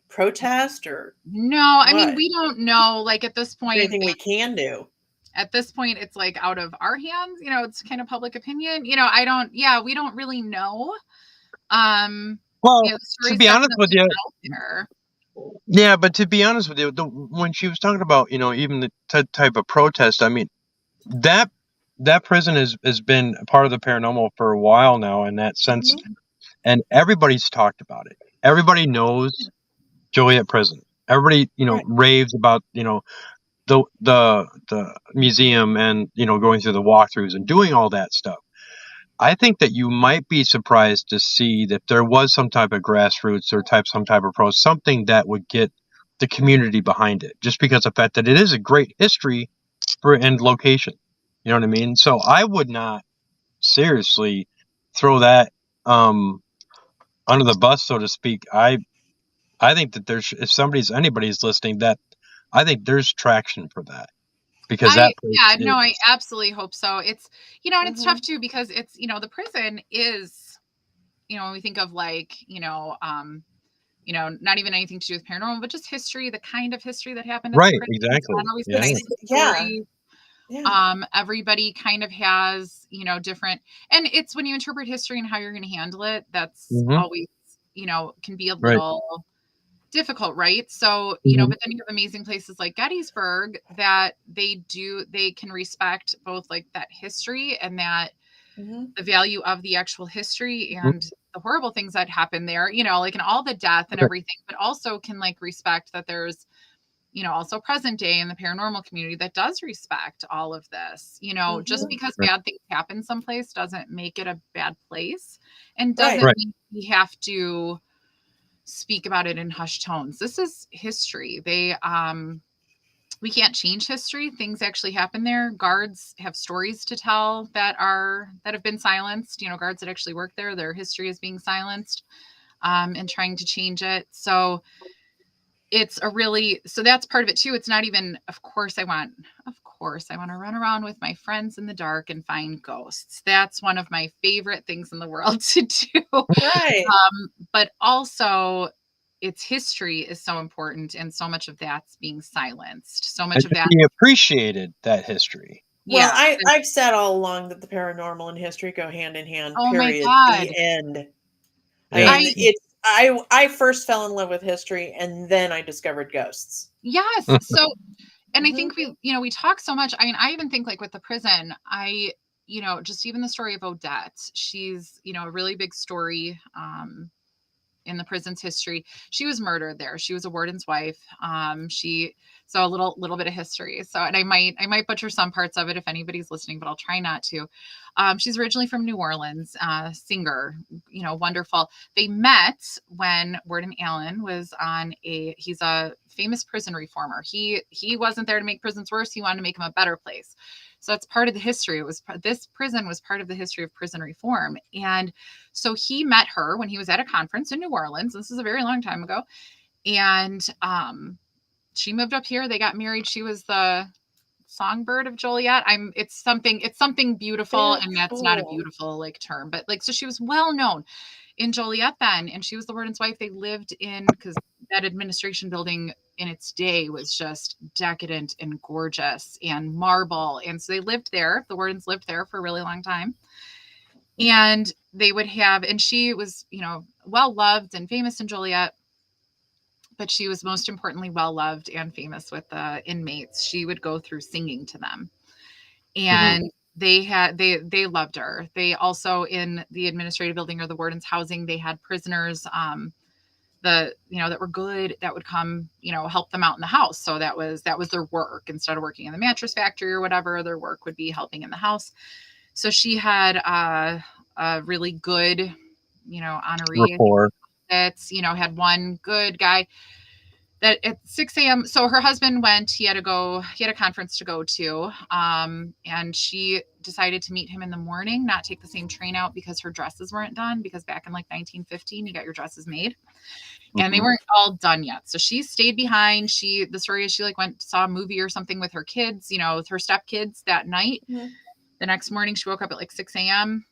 protest or? No, I mean, we don't know. Like at this point, anything we can do. At this point, it's like out of our hands. It's kind of public opinion. We don't really know. Well, to be honest with you, but to be honest with you, when she was talking about, even the type of protest, I mean, that prison has been a part of the paranormal for a while now in that sense. And everybody's talked about it. Everybody knows Joliet Prison. Everybody, raves about, the museum and, going through the walkthroughs and doing all that stuff. I think that you might be surprised to see that there was some type of grassroots or some type of protest, something that would get the community behind it, just because of the fact that it is a great history and location. You know what I mean? So I would not seriously throw that under the bus, so to speak. I think that if anybody's listening, that I think there's traction for that. because that place Yeah, is no, I absolutely hope so. It's, and it's tough Mhm. too because it's, the prison is, when we think of like, not even anything to do with paranormal, but just history, the kind of history that happened at the right. prison. It's not Exactly. always the Yeah. nicest Yeah. story. Yeah. Everybody kind of has, different, and it's when you interpret history and how you're going to handle it, that's Hmm. always, can be a Right. little difficult, right? So, Hmm. but then you have amazing places like Gettysburg that they can respect both like that history and that Mhm. the value of the actual history and the horrible things that happen there, like and all the death and Right. everything, but also can like respect that there's, also present day in the paranormal community that does respect all of this. Just Mhm. because Right. bad things happen someplace doesn't make it a bad place and Right. doesn't Right. mean we have to speak about it in hushed tones. This is history. We can't change history. Things actually happen there. Guards have stories to tell that have been silenced. Guards that actually work there, their history is being silenced, and trying to change it. So so that's part of it too. It's not even, of course I want to run around with my friends in the dark and find ghosts. That's one of my favorite things in the world to do. Right. But also its history is so important and so much of that's being silenced. So And much of to that, be appreciated that history. Well, yeah. I've said all along that the paranormal and history go hand in hand, Oh my period. God. The end. I Yeah. mean, I I first fell in love with history and then I discovered ghosts. Yes. So, and I Mhm. think we talk so much. I mean, I even think like with the prison, just even the story of Odette, she's, a really big story. In the prison's history. She was murdered there. She was a warden's wife. So a little bit of history. So, and I might butcher some parts of it if anybody's listening, but I'll try not to. She's originally from New Orleans, singer, wonderful. They met when Warden Allen was he's a famous prison reformer. He wasn't there to make prisons worse. He wanted to make them a better place. So that's part of the history. This prison was part of the history of prison reform. And so he met her when he was at a conference in New Orleans. This is a very long time ago. And she moved up here. They got married. She was the songbird of Joliet. It's something beautiful, Very and that's not a cool. beautiful like term, but like so she was well known in Joliet then, and she was the warden's wife. They lived in because that administration building in its day was just decadent and gorgeous and marble. And so they lived there. The wardens lived there for a really long time. And they would have, and she was, well loved and famous in Joliet, but she was most importantly well loved and famous with the inmates. She would go through singing to them. Hmm. And they loved her. They also in the administrative building or the warden's housing, they had prisoners that were good that would come, help them out in the house. So that was their work. Instead of working in the mattress factory or whatever, their work would be helping in the house. So she had a really good, honoree, I think Rapport. that's, had one good guy that at 6 a.m. So her husband went, he had a conference to go to. And she decided to meet him in the morning, not take the same train out because her dresses weren't done. Because back in like 1915, you got your dresses made and they Hmm. weren't all done yet. So she stayed behind. The story is she like went, saw a movie or something with her kids, with her stepkids that night. Mhm. The next morning, she woke up at like 6 a.m.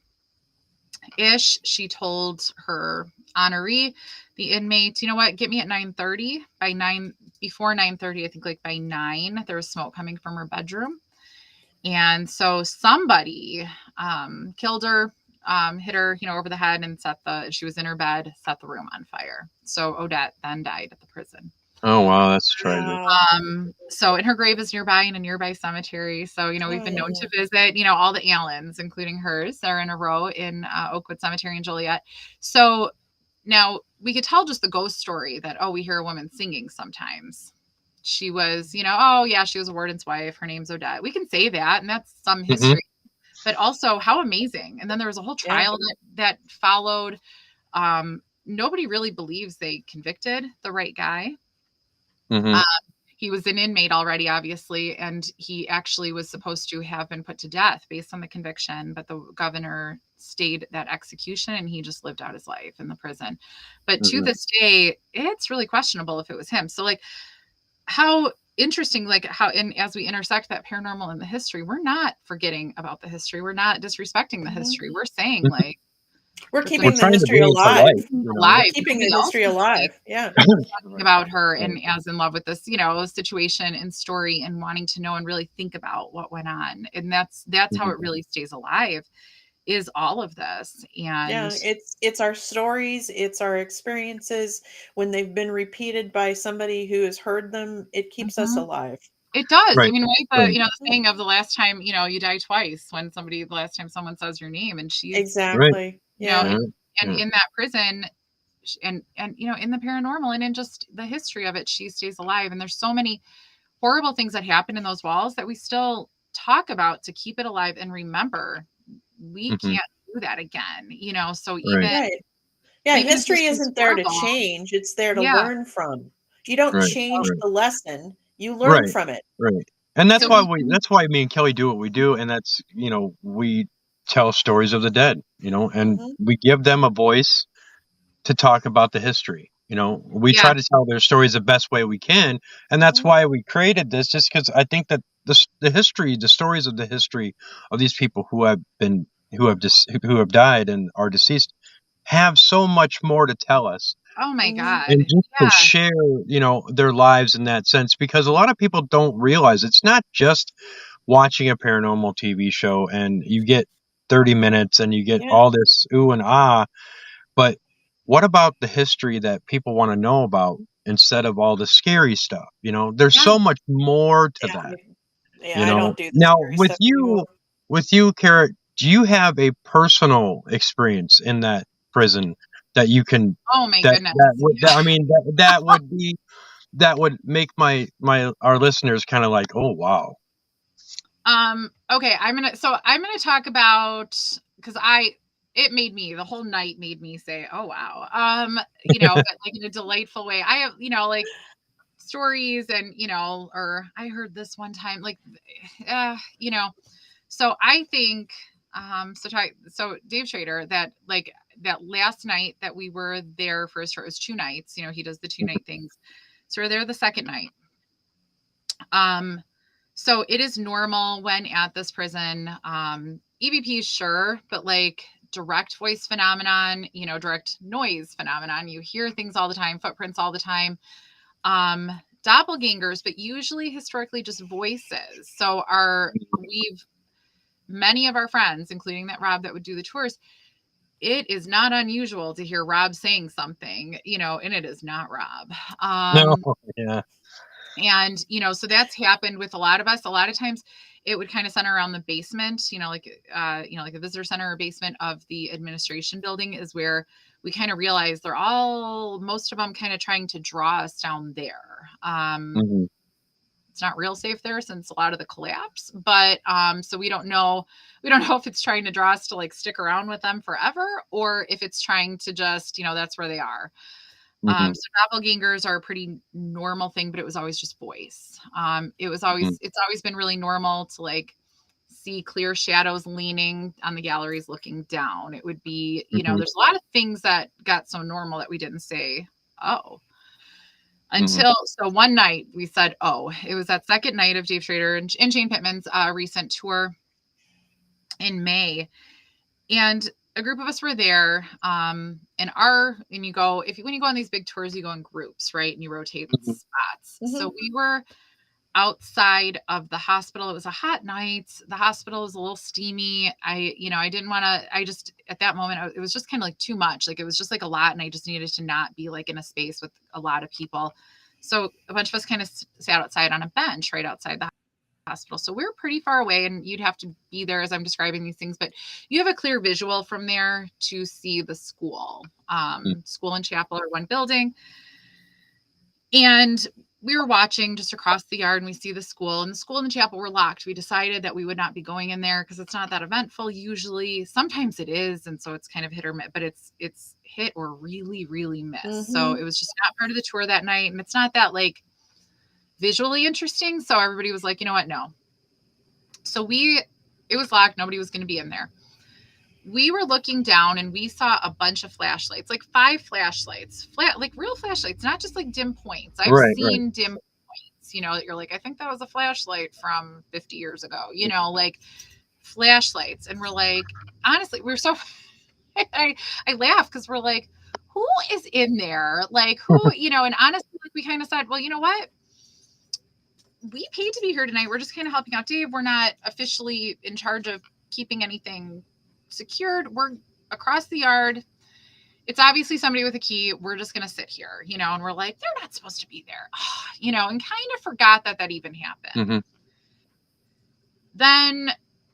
ish. She told her honoree, the inmate, you know what, get me at 9:30. By 9, before 9:30, I think like by 9, there was smoke coming from her bedroom. And so somebody killed her, hit her, over the head and she was in her bed, set the room on fire. So Odette then died at the prison. Oh wow, that's tragic. Wow. And her grave is nearby in a nearby cemetery. So, we've been known to Oh. visit, all the Allens, including hers, are in a row in Oakwood Cemetery in Joliet. So now we could tell just the ghost story that, oh, we hear a woman singing sometimes. She was, oh yeah, she was a warden's wife. Her name's Odette. We can say that, and that's some Hmm. history. But also, how amazing! And then there was a whole Yeah. trial that followed. Nobody really believes they convicted the right guy. Hmm. Um, he was an inmate already, obviously, and he actually was supposed to have been put to death based on the conviction, but the governor stayed that execution and he just lived out his life in the prison. But to Hmm. this day, it's really questionable if it was him. So, like, how interesting, like how, and as we intersect that paranormal and the history, we're not forgetting about the history. We're not disrespecting the history. We're saying like We're it's We're keeping the trying to history bring it to alive. life, you know. We're alive. keeping the Nobody else history can say alive. Yeah. talking about her Right. and as in love with this, situation and story and wanting to know and really think about what went on. And that's how Mhm. it really stays alive is all of this. And Yeah, it's our stories, it's our experiences. When they've been repeated by somebody who has heard them, it keeps us Mhm. alive. It does. I Right. mean, right, Right. the saying of the last time, you die twice when the last time someone says your name and she's, Right. Exactly. and Yeah. Yeah. and Yeah. in that prison and in the paranormal and in just the history of it, she stays alive. And there's so many horrible things that happen in those walls that we still talk about to keep it alive and remember we Mhm. can't do that again. So Right. Right. Yeah, even if history history's isn't there to horrible, change, it's there to yeah. learn from. You don't Right. change Right. the lesson, you learn Right. from it. Right. And So even that's why me and Kelly do what we do, and that's, we tell stories of the dead, and Mhm. we give them a voice to talk about the history. We yeah. try to tell their stories the best way we can, and that's Mhm. why we created this. Just because I think that the stories of the history of these people who have died and are deceased, have so much more to tell us, Oh my Mhm. god. and just to Yeah. share, their lives in that sense. Because a lot of people don't realize it's not just watching a paranormal TV show and you get 30 minutes and you get Yeah. all this ooh and ah, but what about the history that people want to know about instead of all the scary stuff? There's Yeah. so much more to Yeah, that. I don't do the Now scary stuff anymore. with you, Kara, do you have a personal experience in that prison that you can Oh my that goodness. that would that I mean that would be that would make my our listeners kind of like, oh wow. Okay, I'm gonna talk about because the whole night made me say, oh wow. But like in a delightful way. I have, like stories and or I heard this one time, like uh, you know, so I think so Dave Schrader, that like that last night that we were there for his tour, it was 2 nights, he does the 2 night things. So we're there the second night. Um, so it is normal when at this prison, EVP, sure, but like direct voice phenomenon, direct noise phenomenon. You hear things all the time, footprints all the time, doppelgangers, but usually historically just voices. So many of our friends, including that Rob that would do the tours, it is not unusual to hear Rob saying something, and it is not Rob. No. Yeah. And, so that's happened with a lot of us. A lot of times it would kind of center around the basement, like a visitor center or basement of the administration building is where we kind of realize most of them kind of trying to draw us down there. Mhm. It's not real safe there since a lot of the collapse, but so we don't know if it's trying to draw us to like stick around with them forever or if it's trying to just, that's where they are. Mhm. So doppelgangers are a pretty normal thing, but it was always just voice. Mhm. It's always been really normal to like see clear shadows leaning on the galleries looking down. It would be, Mhm. there's a lot of things that got so normal that we didn't say, oh, Mhm. so one night we said, oh, it was that second night of Dave Schrader and Jane Pittman's recent tour in May. And a group of us were there. And you go, when you go on these big tours, you go in groups, right? And you rotate Mhm. spots. So Mhm. we were outside of the hospital. It was a hot night. The hospital was a little steamy. I didn't want to, I just, at that moment, it was just kind of like too much. Like it was just like a lot. And I just needed to not be like in a space with a lot of people. So a bunch of us kind of sat outside on a bench right outside the hospital. So we're pretty far away and you'd have to be there as I'm describing these things, but you have a clear visual from there to see the school. School and chapel are one building. And we were watching just across the yard and we see the school and the chapel were locked. We decided that we would not be going in there because it's not that eventful usually. Sometimes it is. And so it's kind of hit or miss, but it's hit or really, really miss. So Mhm. it was just not part of the tour that night. And it's not that like visually interesting. So everybody was like, you know what? No. So it was locked. Nobody was going to be in there. We were looking down and we saw a bunch of flashlights, like 5 flashlights, like real flashlights, not just like dim points. I've Right. Right. seen dim points. flashlights, you know, that you're like, I think that was a flashlight from 50 years ago, you know, like flashlights. And we're like, honestly, we're so, I laugh because we're like, who is in there? Like who, you know, and honestly, like we kind of said, well, you know what? We paid to be here tonight. We're just kind of helping out Dave. We're not officially in charge of keeping anything secured. We're across the yard. It's obviously somebody with a key. We're just going to sit here, you know, and we're like, they're not supposed to be there, you know, and kind of forgot that that even happened. Mm-hmm. Then,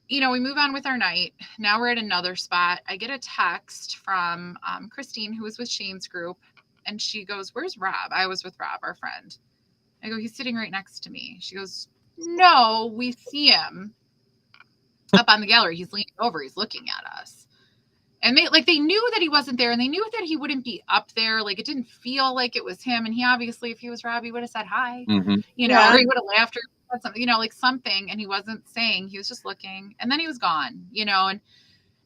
you know, we move on with our night. Now we're at another spot. I get a text from Christine, who was with Shane's group, and she goes, where's Rob? I was with Rob, our friend. I go, he's sitting right next to me. She goes, no, we see him up on the gallery. He's leaning over. He's looking at us. And they knew that he wasn't there, and they knew that he wouldn't be up there. Like, it didn't feel like it was him. And he obviously, if he was Rob, he would have said hi, Mm-hmm. you know, or he would have laughed or said something, you know, like something. And he wasn't saying, he was just looking. And then he was gone, you know, and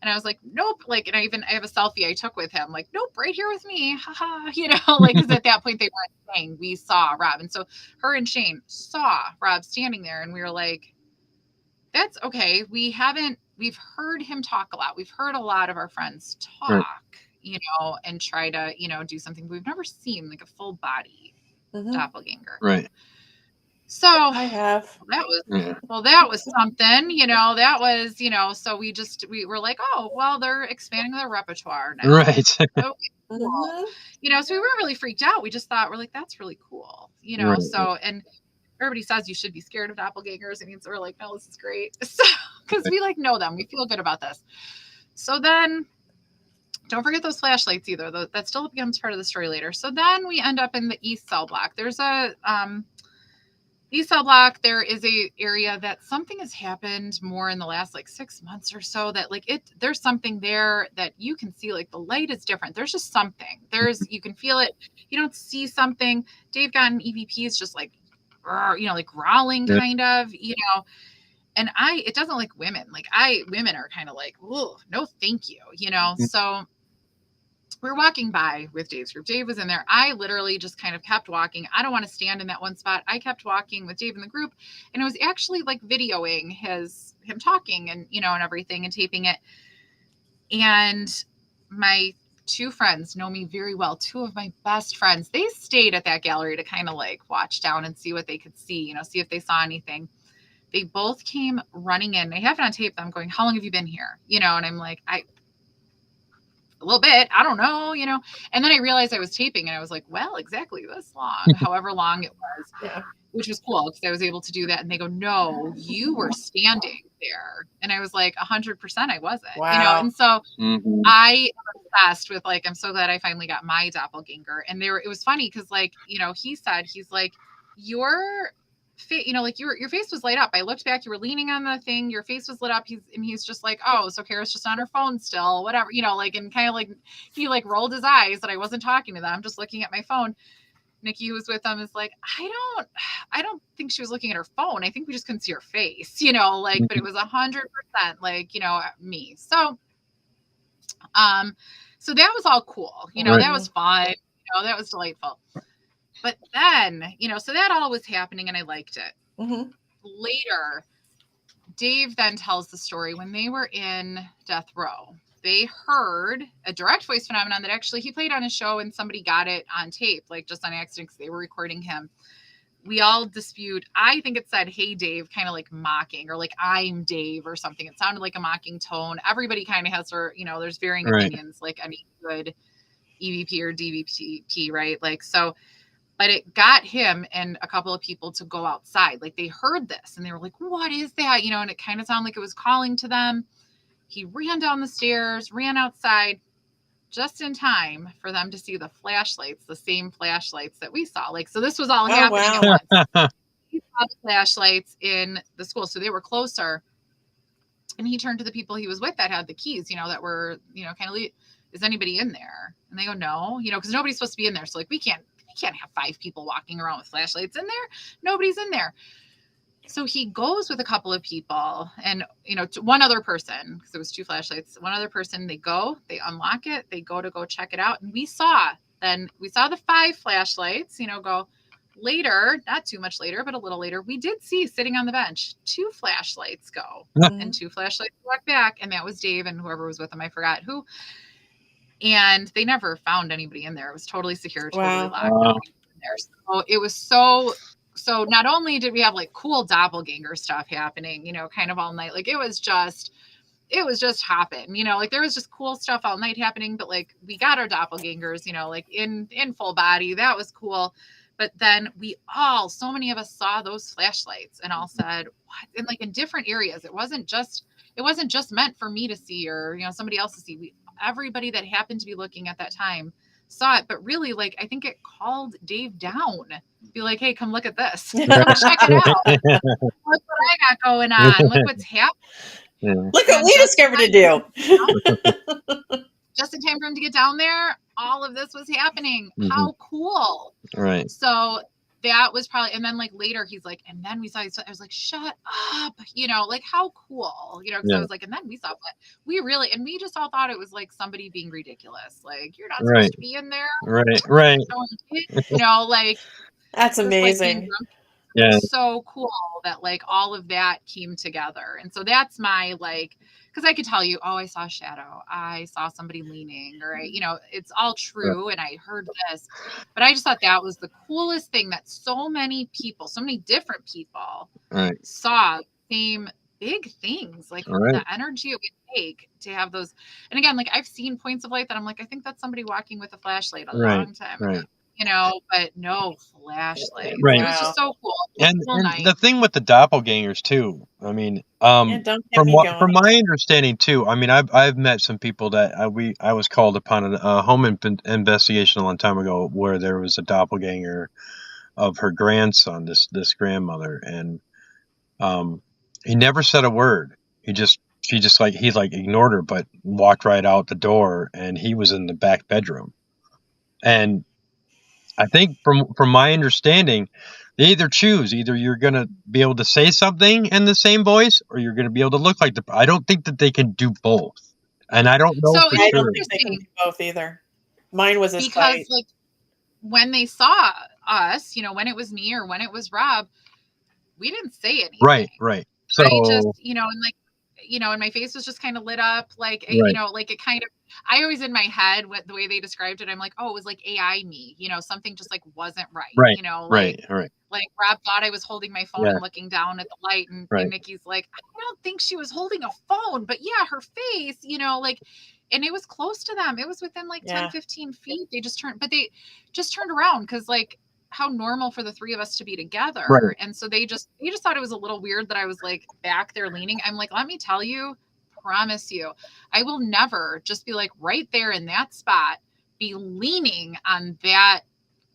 I was like, nope. Like, and I have a selfie I took with him, like, nope, right here with me. Haha, you know, like, because at that point they weren't saying we saw Rob. And so her and Shane saw Rob standing there, and we were like, that's okay. We've heard him talk a lot. We've heard a lot of our friends talk, right, you know, and try to, you know, do something. We've never seen like a full body doppelganger. Right. So I have. That was something, you know, that was, you know, so we were like, oh, well, they're expanding their repertoire now. Right. Okay, cool. You know, so we weren't really freaked out. We just thought, we're like, that's really cool, you know, right. So, and everybody says you should be scared of doppelgangers. I mean, so we're like, no, this is great. So, because we like know them, we feel good about this. So then don't forget those flashlights either. That still becomes part of the story later. So then we end up in the East Cell Block. There's a, East Cell Block, there is a area that something has happened more in the last like 6 months or so, that like there's something there that you can see, like the light is different. There's just something. You can feel it. You don't see something. Dave got an EVP is just like, you know, like growling kind of, you know, and it doesn't like women. Like women are kind of like, whoa, no, thank you. You know? So we're walking by with Dave's group. Dave was in there. I literally just kind of kept walking. I don't want to stand in that one spot. I kept walking with Dave in the group, and I was actually like videoing him talking and, you know, and everything and taping it. And my two friends know me very well. Two of my best friends, they stayed at that gallery to kind of like watch down and see what they could see, you know, see if they saw anything. They both came running in. I have it on tape. I'm going, how long have you been here? You know, and I'm like, a little bit, I don't know, you know. And then I realized I was taping, and I was like, well, exactly this long, however long it was, which was cool because I was able to do that. And they go, no, you were standing there. And I was like, 100% I wasn't, you know. And so I am obsessed with like, I'm so glad I finally got my doppelganger. And it was funny because like, you know, he's like, your you know, like your face was light up. I looked back, you were leaning on the thing, your face was lit up. He's just like, oh, so Kara's just on her phone still, whatever, you know, like, and kind of like he like rolled his eyes that I wasn't talking to them. I'm just looking at my phone. Nikki, who was with them, is like, I don't think she was looking at her phone. I think we just couldn't see her face, you know, like, but it was 100% like, you know, me. So that was all cool. You know, that was fun. You know, that was delightful. But then, you know, so that all was happening, and I liked it. Later, Dave then tells the story when they were in death row. They heard a direct voice phenomenon that actually he played on his show, and somebody got it on tape, like just on accident because they were recording him. We all dispute. I think it said, hey, Dave, kind of like mocking, or like I'm Dave or something. It sounded like a mocking tone. Everybody kind of has their, you know, there's varying opinions, like any good EVP or DVP, right? Like, so, but it got him and a couple of people to go outside. Like they heard this and they were like, what is that? You know, and it kind of sounded like it was calling to them. He ran down the stairs, ran outside just in time for them to see the flashlights, the same flashlights that we saw. Like, so this was all happening at once. He saw the flashlights in the school. So they were closer. And he turned to the people he was with that had the keys, you know, that were, you know, kind of, is anybody in there? And they go, no, you know, because nobody's supposed to be in there. So like, we can't have 5 people walking around with flashlights in there. Nobody's in there. So he goes with a couple of people and, you know, one other person, because it was 2 flashlights, one other person, they unlock it, they go check it out. And we saw the 5 flashlights, you know, go later, not too much later, but a little later, we did see sitting on the bench 2 flashlights go and 2 flashlights walk back. And that was Dave and whoever was with him. I forgot who. And they never found anybody in there. It was totally secure, totally locked. Nobody was in there. So it was so not only did we have like cool doppelganger stuff happening, you know, kind of all night, like it was just hopping, you know, like there was just cool stuff all night happening, but like we got our doppelgangers, you know, like in full body. That was cool. But then so many of us saw those flashlights and all said, what? And like in different areas, it wasn't just meant for me to see or, you know, somebody else to see. Everybody that happened to be looking at that time saw it, but really, like, I think it called Dave down, be like, hey, come look at this. Check it out. Look what I got going on. Look what's happening. Yeah. Look what we discovered to do. Just in time for him to get down there, all of this was happening. How cool. Right. So that was probably, and then like later he's like, and then we saw, I was like, shut up, you know, like how cool, you know, because I was like, and then we saw, but we really, and we just all thought it was like somebody being ridiculous. Like, you're not supposed to be in there. Right. You know, like. That's amazing. It was so cool that like all of that came together. And so that's my like, because I could tell you, oh, I saw a shadow, I saw somebody leaning, or you know, it's all true. And I heard this, but I just thought that was the coolest thing that so many people, so many different people saw the same big things, like the energy it would take to have those. And again, like I've seen points of light that I'm like, I think that's somebody walking with a flashlight a long time ago. You know, but no flashlight. Right. It was just so cool. And the thing with the doppelgangers too, I mean, from my understanding too, I mean, I've met some people that I was called upon a home investigation a long time ago where there was a doppelganger of her grandson, this grandmother, and he never said a word. He ignored her, but walked right out the door, and he was in the back bedroom, and I think from my understanding, they either you're going to be able to say something in the same voice or you're going to be able to look like I don't think that they can do both. And I don't know. So I don't think they can do both either. Mine was because like when they saw us, you know, when it was me or when it was Rob, we didn't say anything. Right. So I just, you know, and like, you know, and my face was just kind of lit up, like, you know, like it kind of, I always in my head, the way they described it, I'm like, oh, it was like AI me, you know, something just like wasn't right. You know, like, like Rob thought I was holding my phone and looking down at the light, and Nikki's like, I don't think she was holding a phone, but yeah, her face, you know, like, and it was close to them. It was within like 10, 15 feet. They just turned around because like, how normal for the three of us to be together. And so they just thought it was a little weird that I was like back there leaning. I'm like, let me tell you, promise you, I will never just be like right there in that spot, be leaning on that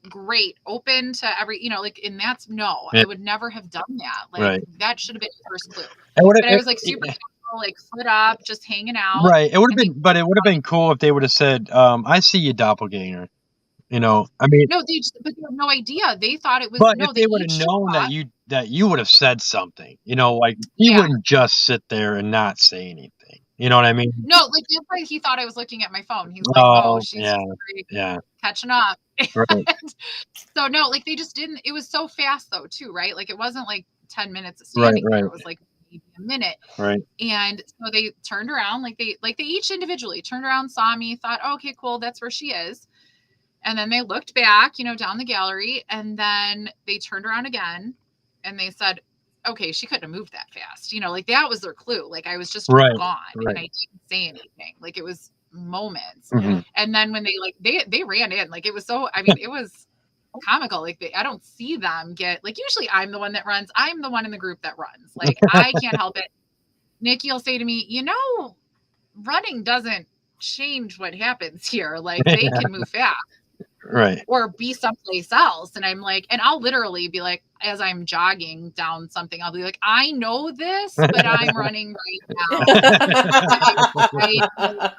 grate open to every, you know, like in that's I would never have done that. Like that should have been the first clue. But I was like super like foot up, just hanging out. Right. It would have been, but it would have been cool if they would have said, I see you, doppelganger. You know, I mean, no, they have no idea. They thought it was. But if they would have known that you would have said something, you know, like he wouldn't just sit there and not say anything. You know what I mean? No, like that's why he thought I was looking at my phone. He's like, "Oh, she's catching up." So no, like they just didn't. It was so fast though, too, right? Like it wasn't like 10 minutes of standing there. It was like maybe a minute. And so they turned around, like they each individually turned around, saw me, thought, oh, "Okay, cool, that's where she is." And then they looked back, you know, down the gallery, and then they turned around again and they said, okay, she couldn't have moved that fast. You know, like that was their clue. Like I was just gone and I didn't say anything. Like it was moments. And then when they ran in, like it was so, I mean, it was comical. Like I don't see them get, like usually I'm the one that runs. I'm the one in the group that runs. Like I can't help it. Nikki will say to me, you know, running doesn't change what happens here. Like they can move fast. Or be someplace else. And I'm like, and I'll literally be like, as I'm jogging down something, I'll be like, I know this, but I'm running right now.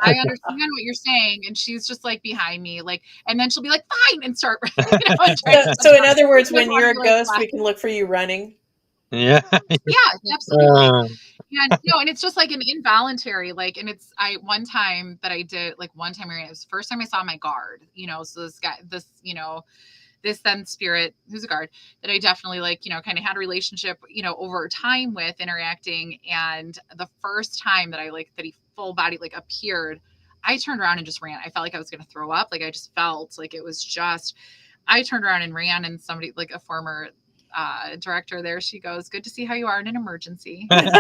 I understand what you're saying. And she's just like behind me, like, and then she'll be like, fine, and start running. You know, so in other words, when you're a ghost, we can look for you running. Yeah, absolutely. And and it's just like an involuntary, like, and it's one time it was the first time I saw my guard, you know, so this guy, this then spirit, who's a guard, that I definitely like, kind of had a relationship, over time with interacting. And the first time that that he full body like appeared, I turned around and just ran. I felt like I was going to throw up. Like I just felt like it was just, I turned around and ran, and somebody, like a former director there, she goes, "Good to see how you are in an emergency." Yes,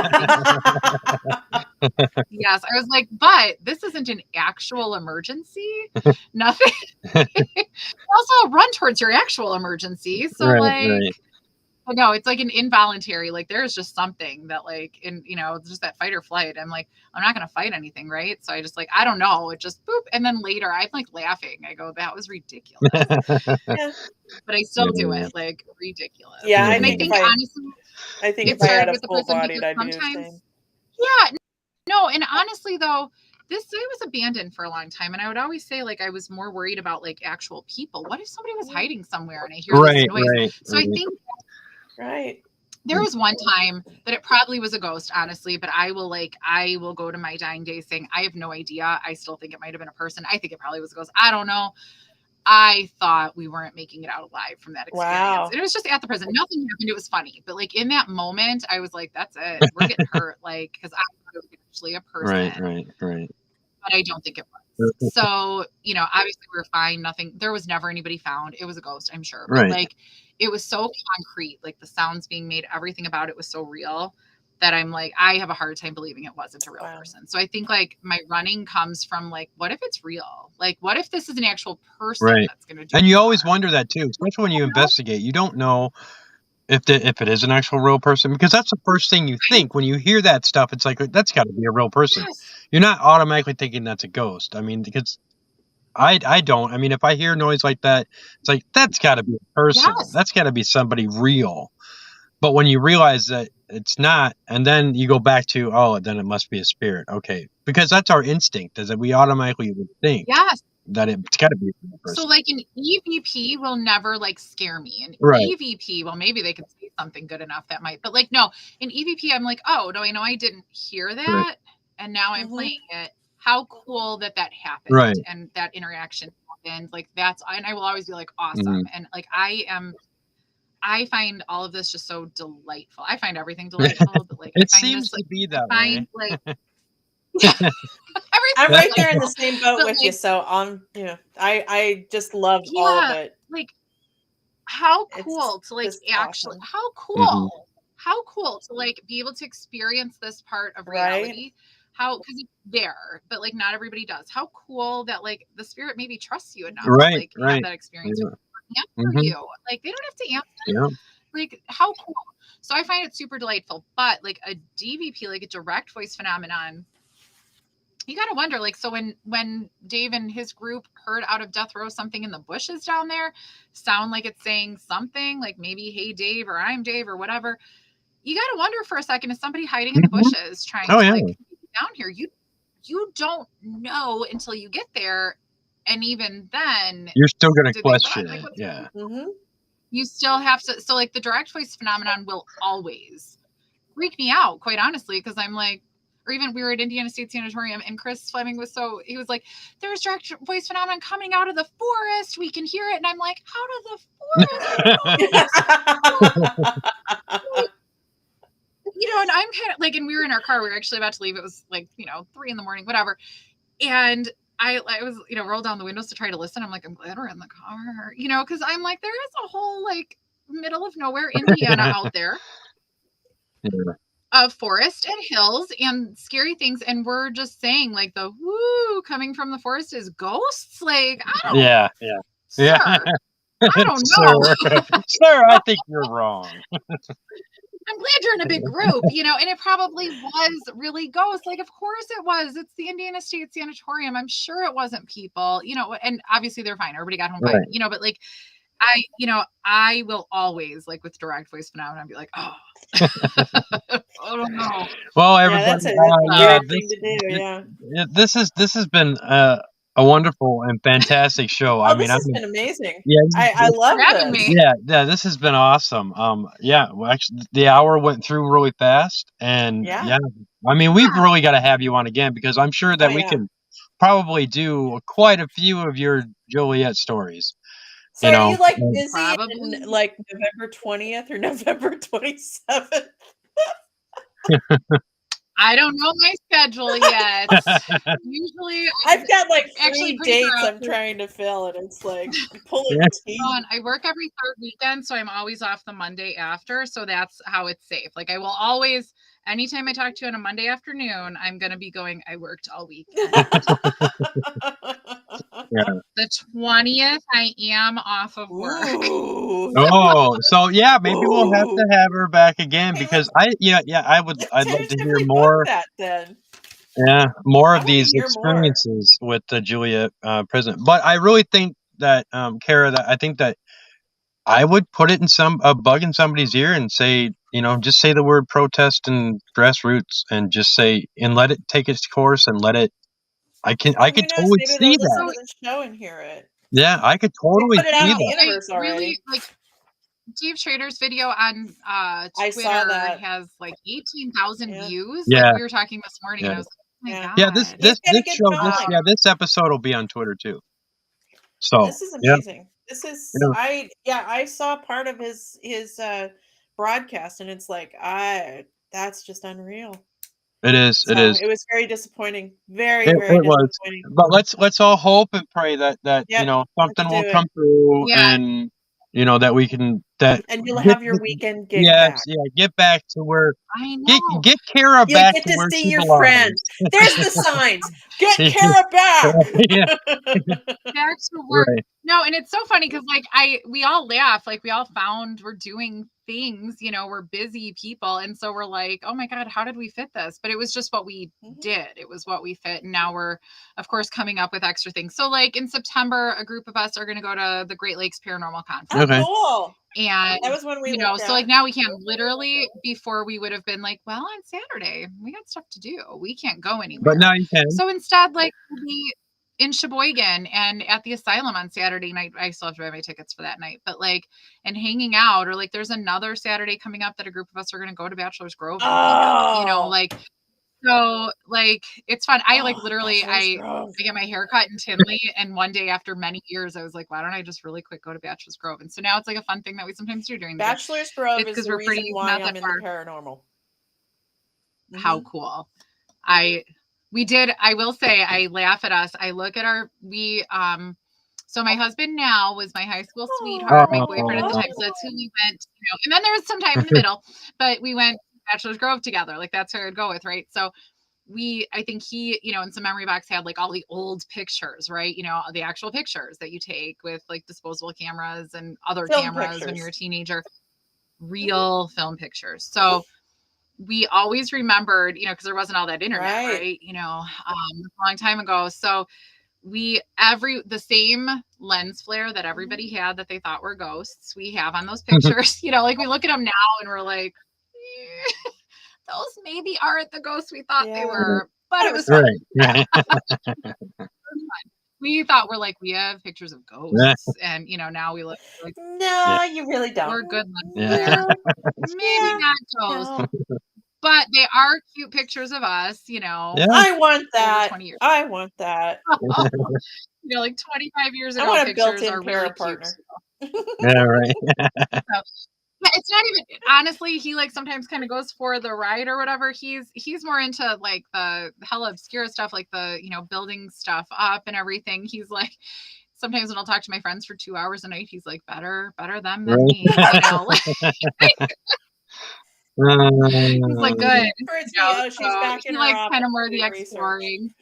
I was like, but this isn't an actual emergency. Nothing. Also, run towards your actual emergency. So right. But no, it's like an involuntary, like there's just something that like just that fight or flight. I'm like, I'm not gonna fight anything, right? So I just like, I don't know, it just boop. And then later I'm like laughing. I go, that was ridiculous. Yeah. But I still do it, like ridiculous. Yeah, and I think honestly, I think if I had a full bodied, I'd do the same. Yeah, no, and honestly though, this site was abandoned for a long time, and I would always say like I was more worried about like actual people. What if somebody was hiding somewhere and I hear this noise? So I think there was one time that it probably was a ghost, honestly, but I will go to my dying day saying I have no idea. I still think it might have been a person. I think it probably was a ghost. I don't know. I thought we weren't making it out alive from that experience. Wow. And it was just at the prison. Nothing happened. It was funny. But like in that moment, I was like, that's it. We're getting hurt. Like, because I thought it was actually a person. Right. But I don't think it was. So, obviously we were fine. Nothing. There was never anybody found. It was a ghost, I'm sure. But like, it was so concrete. Like the sounds being made, everything about it was so real that I'm like, I have a hard time believing it wasn't a real person. So I think like my running comes from like, what if it's real? Like, what if this is an actual person that's going to do it? And you always wonder that too, especially when you investigate. You don't know if it is an actual real person, because that's the first thing you think when you hear that stuff. It's like, that's got to be a real person. Yes. You're not automatically thinking that's a ghost. I mean, because I don't. I mean, if I hear noise like that, it's like, that's got to be a person. Yes. That's got to be somebody real. But when you realize that it's not, and then you go back to, then it must be a spirit. Okay. Because that's our instinct, is that we automatically would think that it's got to be a person. So like an EVP will never like scare me. An EVP, well, maybe they could say something good enough that might, but like, no, an EVP, I'm like, no, I know I didn't hear that. And now I'm playing it. How cool that happened and that interaction happened. Like and I will always be like, awesome. And like, I find all of this just so delightful. I find everything delightful, but like it seems to be that way. Like, I'm right there in the same boat with you. So I just loved all of it. Like, how cool to like actually, awesome. How cool, how cool to like be able to experience this part of reality. How, because it's there, but like not everybody does. How cool that like the spirit maybe trusts you enough to like have that experience. Answer you, like they don't have to answer. Like how cool. So I find it super delightful. But like a DVP, like a direct voice phenomenon, you gotta wonder, like, so when Dave and his group heard out of death row something in the bushes down there sound like it's saying something like maybe, hey Dave, or I'm Dave, or whatever, you gotta wonder for a second, is somebody hiding in the bushes trying to like get down here? You don't know until you get there. And even then, you're still going to question it. Yeah. You still have to. So like the direct voice phenomenon will always freak me out, quite honestly, because I'm like, or even we were at Indiana State Sanatorium and Chris Fleming he was like, there's direct voice phenomenon coming out of the forest. We can hear it. And I'm like, out of the forest? And I'm kind of like, and we were in our car. We were actually about to leave. It was like, 3 a.m, whatever. And I was, rolled down the windows to try to listen. I'm like, I'm glad we're in the car, because I'm like, there is a whole like middle of nowhere Indiana out there of forest and hills and scary things. And we're just saying like the woo coming from the forest is ghosts. Like, I don't know. Sir, I don't know. Sir, I think you're wrong. I'm glad you're in a big group, and it probably was really ghosts. Like, of course it was. It's the Indiana State Sanatorium. I'm sure it wasn't people, and obviously they're fine. Everybody got home fine, but like, I will always like with direct voice phenomenon be like, I don't know. Well, everybody, that's a weird thing to do. This has been a wonderful and fantastic show. I mean, this has been amazing. Yeah, I love having this. Me. Yeah, this has been awesome. Well, actually, the hour went through really fast, and I mean, we've really got to have you on again, because I'm sure that we can probably do quite a few of your Joliet stories. So you are know, you like busy Probably. in like November 20th or November 27th? I don't know my schedule yet. Usually, I've got like actually 3 pretty dates I'm fast. trying to fill, and it's like I'm pulling Yes. teeth. I work every third weekend, so I'm always off the Monday after. So that's how it's safe. Like I will always, anytime I talk to you on a Monday afternoon, I'm gonna be going, I worked all weekend. Yeah. The 20th, I am off of work. Ooh. Oh, so yeah, maybe we'll have Ooh. to have her back again Hey, because let's I'd love to hear tentatively book more. that then. Yeah, more I of want to these hear more. experiences with the Julia president. But I really think that Kara, that I think that I would put it in a bug in somebody's ear and say, just say the word protest and grassroots and just say and let it take its course and let it. I Well, could who knows? totally Maybe see they'll that. listen to the show and hear it. Yeah, I could We totally put it out see in the that. universe I really already. like Steve Schrader's video on I saw Twitter that. has like 18,000 Yeah. views. Like Yeah, we were talking this morning, and yeah, I was like, oh my Yeah. yeah. God. He's got a good Show following. this episode will be on Twitter too. So This is yeah, amazing. This you is know, I saw part of his broadcast, and it's like that's just unreal. it So is. it was very disappointing. Very, It very was. disappointing. But let's all hope and pray that Yep. something Let's will do it. come through Yeah. and that we can And you'll have your weekend gig yes, back. yeah, get back to where I know. get Kara You'll back get to to where see she your belongs. friends. There's the signs. Get Kara back. Yeah, Back to work. right. No, and it's so funny because like we all laugh, like we all found we're doing things, we're busy people. And so we're like, oh my God, how did we fit this? But it was just what we did. It was what we fit. And now we're of course coming up with extra things. So like in September, a group of us are gonna go to the Great Lakes Paranormal Conference. Okay. Cool. And That was when we looked so like at. now we can't literally before we would have been like, well, on Saturday, we got stuff to do. We can't go But anywhere. now you can. So instead, like we'll be in Sheboygan and at the asylum on Saturday night. I still have to buy my tickets for that night, but like and hanging out, or like there's another Saturday coming up that a group of us are gonna go to Bachelor's Grove and hang out, like so like it's fun. I like literally I get my hair cut in Tinley, and one day after many years I was like, why don't I just really quick go to Bachelor's Grove? And so now it's like a fun thing that we sometimes do during the day. Bachelor's Grove It's is because the we're reason pretty why not I'm that in far. the paranormal. How cool. I will say I laugh at us. I look at so my husband now was my high school sweetheart, my boyfriend at the time. So that's who we went, and then there was some time in the middle, but we went to Bachelor's Grove together. Like that's who I'd go with, right? So I think he, in some memory box had like all the old pictures, right? The actual pictures that you take with like disposable cameras and other Film cameras pictures. when you're a teenager, real film pictures. So we always remembered, because there wasn't all that internet, right? A long time ago. So the same lens flare that everybody had that they thought were ghosts, we have on those pictures. Like we look at them now and we're like, those maybe aren't the ghosts we thought they were, but it was fun. Right. We thought we have pictures of ghosts, and now we look like no, you really don't. we're good. Yeah. Maybe not ghosts, but they are cute pictures of us. Yeah. I want that. 20 years. I want that. Like 25 years ago, I want a pictures built-in are really partner. cute. Yeah, right. Yeah, it's not even honestly, he like sometimes kind of goes for the ride or whatever. He's more into like the hella obscure stuff, like the building stuff up and everything. He's like sometimes when I'll talk to my friends for 2 hours a night, he's like better them than me. He's like good. She's back in he her likes office kind of more the doing exploring.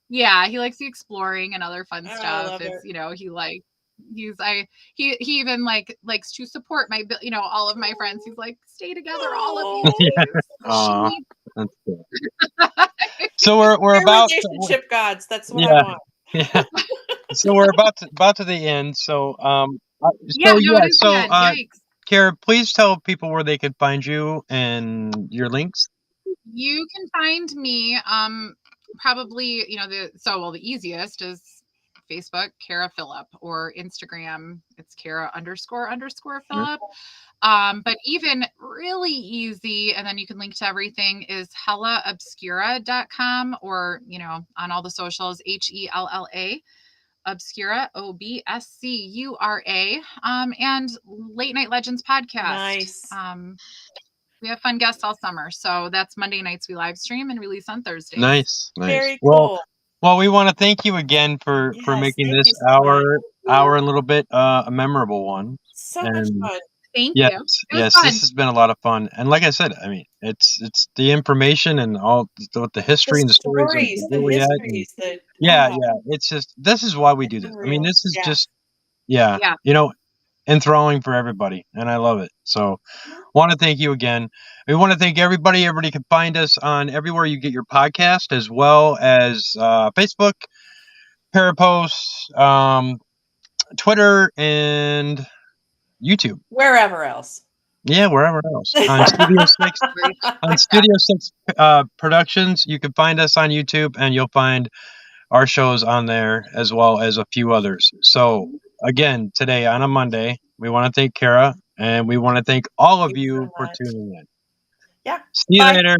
Yeah, he likes the exploring and other fun I stuff. love It's it. he even likes to support my all of my friends. He's like, stay together, all of you. Aw, that's cool. So we're We're about relationship gods. That's what I yeah, want. yeah. So we're about to the end. So Yeah, no, it is so the end. Yikes. Kara, please tell people where they can find you and your links. You can find me probably the easiest is Facebook, Kara Phillip, or Instagram, it's Kara__Phillip. But even really easy, and then you can link to everything, is hellaobscura.com, or on all the socials, HELLA Obscura, Obscura, and Late Night Legends podcast. Nice. We have fun guests all summer. So that's Monday nights we live stream and release on Thursdays. Nice. Very cool. Well, we want to thank you again for Yes, making thank this you so much. hour and a little bit a memorable one. So much fun. Thank Yes, you. It was yes, fun. this has been a lot of fun. And like I said, I mean, it's the information and all the history and the stories of the where we at. histories that Yeah. It's just this is why we do this. I mean, unreal. this is Yeah. just Yeah. you know, enthralling for everybody, and I love it. So, want to thank you again. We want to thank everybody. Everybody can find us on everywhere you get your podcast, as well as Facebook, Parapost, Twitter, and YouTube. Wherever else. Yeah, wherever else. On Studio 6 on Studio 6 Productions, you can find us on YouTube, and you'll find our shows on there, as well as a few others. So again, today on a Monday, we want to thank Kara, and we want to thank all of you for tuning in. Yeah. See you later.